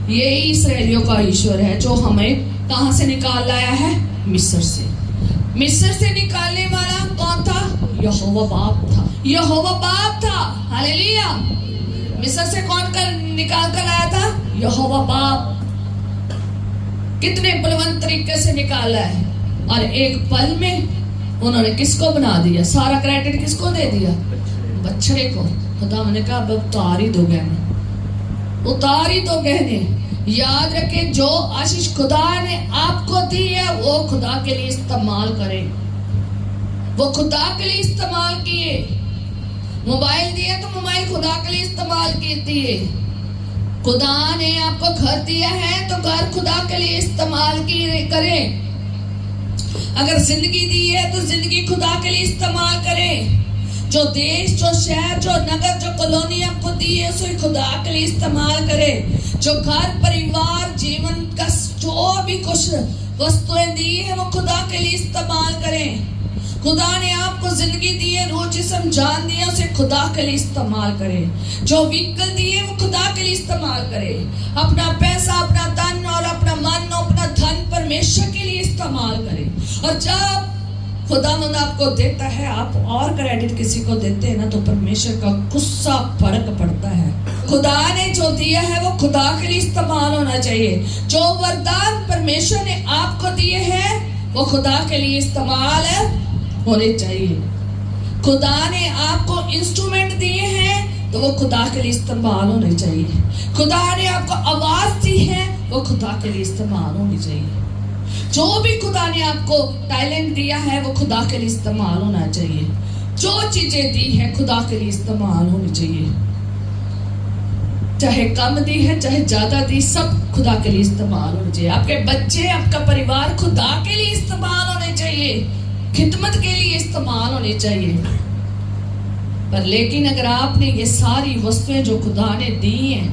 यही इस्राएलियों का ईश्वर है जो हमें कहां से निकाल लाया है? मिस्र से। मिस्र से निकालने वाला कौन था? यहोवा बाप था। हालेलुया। मिस्र से कौन निकाल कर लाया था? यहोवा बाप। कितने बलवंत तरीके से निकाला है और एक पल में उन्होंने किसको बना दिया? सारा क्रेडिट किसको दे दिया? बछड़े को। खुदा ने कहा अब उतार ही दो गहने। याद रखें, जो आशीष खुदा ने आपको दी है वो खुदा के लिए इस्तेमाल करें। वो खुदा के लिए इस्तेमाल किए। मोबाइल दिए तो मोबाइल खुदा के लिए इस्तेमाल किए। खुदा ने आपको घर दिया है तो घर खुदा के लिए इस्तेमाल करें। अगर जिंदगी दी है तो जिंदगी खुदा के लिए इस्तेमाल करें। जो देश, जो शहर, जो नगर, जो कॉलोनी आपको दी है उसे खुदा के लिए इस्तेमाल करें। जो घर, परिवार, जीवन का जो भी कुछ वस्तुएं दी है वो खुदा के लिए इस्तेमाल करें। खुदा ने आपको जिंदगी दी है, रूह जिस्म जान दिया, उसे खुदा के लिए इस्तेमाल करें। जो व्हीकल दिए वो खुदा के लिए इस्तेमाल करें। अपना पैसा, अपना तन और अपना मन, अपना धन परमेश्वर के लिए इस्तेमाल करें। और जब खुदावंद आपको देता है, आप और क्रेडिट किसी को देते हैं ना, तो परमेश्वर का गुस्सा फर्क पड़ता है। खुदा ने जो दिया है वो खुदा के लिए इस्तेमाल होना चाहिए। जो वरदान परमेश्वर ने आपको दिए हैं वो खुदा के लिए इस्तेमाल होने चाहिए। खुदा ने आपको इंस्ट्रूमेंट दिए हैं तो वो खुदा के लिए इस्तेमाल होने चाहिए। खुदा ने आपको आवाज दी है वो खुदा के लिए इस्तेमाल होनी चाहिए। जो भी खुदा ने आपको टैलेंट दिया है वो खुदा के लिए इस्तेमाल होना चाहिए। जो चीजें दी है खुदा के लिए इस्तेमाल होनी चाहिए। चाहे कम दी है चाहे ज्यादा दी, सब खुदा के लिए इस्तेमाल होने चाहिए। आपके बच्चे, आपका परिवार खुदा के लिए इस्तेमाल होने चाहिए, खिदमत के लिए इस्तेमाल होने चाहिए। पर लेकिन अगर आपने ये सारी वस्तुएं जो खुदा ने दी हैं,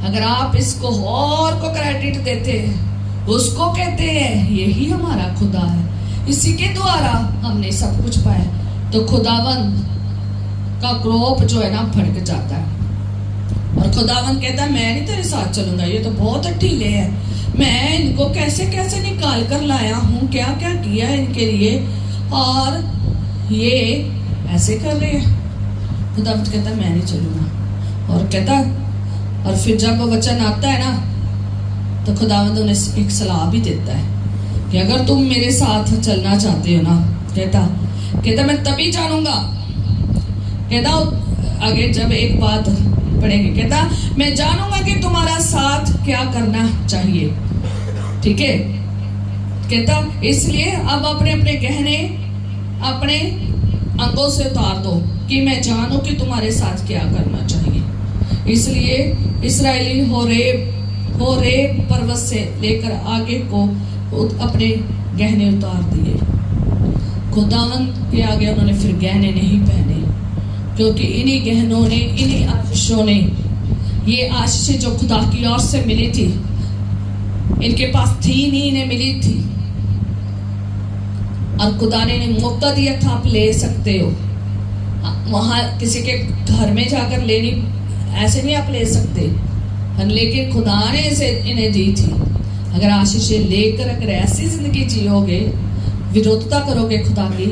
अगर आप इसको और को क्रेडिट देते हैं, उसको कहते हैं यही हमारा खुदा है, इसी के द्वारा हमने सब कुछ पाया, तो खुदावंद का क्रोध जो है ना भड़क जाता है। और खुदावंद कहता है मैं नहीं तेरे साथ चलूंगा, ये तो बहुत ढीले है, मैं इनको कैसे कैसे निकाल कर लाया हूँ, क्या क्या किया इनके लिए, और ये ऐसे कर रहे हैं। खुदावंद कहता मैं नहीं चलूंगा। और कहता, और फिर जब वचन आता है ना तो खुदावंद उन्हें एक सलाह भी देता है कि अगर तुम मेरे साथ चलना चाहते हो ना, कहता मैं तभी जानूंगा। कहता आगे जब एक बात पढ़ेंगे, कहता मैं जानूंगा कि तुम्हारा साथ क्या करना चाहिए। ठीक है, कहता इसलिए अब अपने अपने गहने अपने अंगों से उतार दो कि मैं जानूं कि तुम्हारे साथ क्या करना चाहिए। इसलिए इस्राएली होरेब पर्वत से लेकर आगे को अपने गहने उतार दिए। खुदावंद के आगे उन्होंने फिर गहने नहीं पहने, क्योंकि इन्हीं गहनों ने, इन्हीं आशीषों ने, ये आशीषें जो खुदा की ओर से मिली थी, इनके पास थी नहीं, इन्हें मिली थी। और खुदा ने मौका दिया था आप ले सकते हो, वहां किसी के घर में जाकर लेनी, ऐसे नहीं आप ले सकते, लेकिन खुदा ने इसे इन्हें दी थी। अगर आशीषें लेकर अगर ऐसी जिंदगी जियोगे, विरोधता करोगे, खुदा की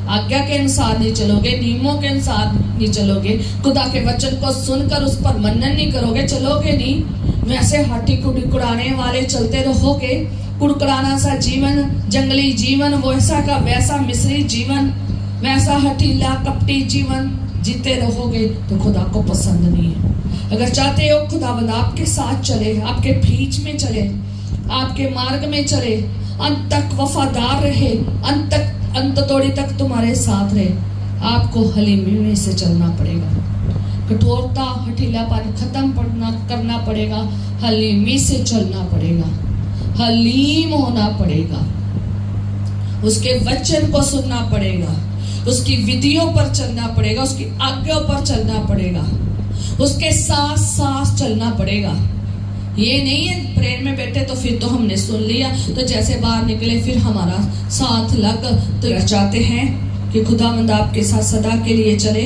आज्ञा के अनुसार नहीं चलोगे, नियमों के अनुसार नहीं चलोगे, खुदा के वचन को सुनकर उस पर मनन नहीं करोगे, चलोगे नहीं, वैसे हट्टी कुड़ाने वाले चलते रहोगे, कुड़कुड़ाना सा जीवन, जंगली जीवन, वैसा का वैसा मिस्री जीवन, वैसा हठीला कपटी जीवन जीते रहोगे तो खुदा को पसंद नहीं है। अगर चाहते हो खुदावंद आपके साथ चले, आपके बीच में चले, आपके मार्ग में चले, अंत तक वफादार रहे, अंत तोड़ी तक तुम्हारे साथ रहे, आपको हलीमी में से चलना पड़ेगा। कठोरता, हठीलापन खत्म करना पड़ेगा, हलीमी से चलना पड़ेगा, हलीम होना पड़ेगा, उसके वचन को सुनना पड़ेगा, उसकी विधियों पर चलना पड़ेगा, उसकी आज्ञाओं पर चलना पड़ेगा, उसके साथ साथ चलना पड़ेगा। ये नहीं है प्रेयर में बैठे तो फिर तो हमने सुन लिया, तो जैसे बाहर निकले फिर हमारा साथ लग। तो चाहते हैं कि खुदावंद आपके साथ सदा के लिए चले,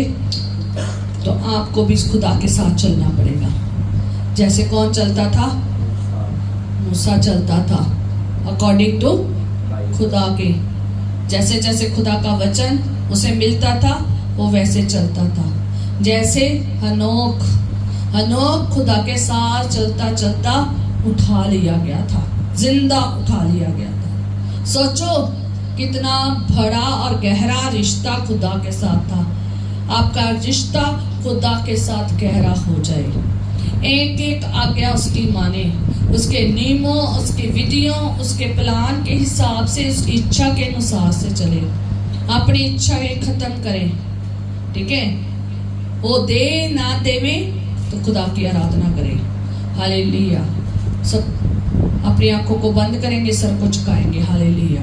तो आपको भी खुदा के साथ चलना पड़ेगा। जैसे कौन चलता था? मूसा चलता था अकॉर्डिंग टू खुदा के, जैसे जैसे खुदा का वचन उसे मिलता था वो वैसे चलता था। जैसे हनोक खुदा के साथ चलता चलता उठा लिया गया था, जिंदा उठा लिया गया था। सोचो कितना बड़ा और गहरा रिश्ता खुदा के साथ था। आपका रिश्ता खुदा के साथ गहरा हो जाए, एक एक आज्ञा उसकी माने, उसके नियमों, उसके विधियों, उसके प्लान के हिसाब से, उसकी इच्छा के अनुसार से चले, अपनी इच्छाएं खत्म करें। ठीक है, वो दे ना देवे तो खुदा की आराधना करें। हालेलुया। सब अपनी आंखों को बंद करेंगे, सर को झुकाएंगे। हालेलुया।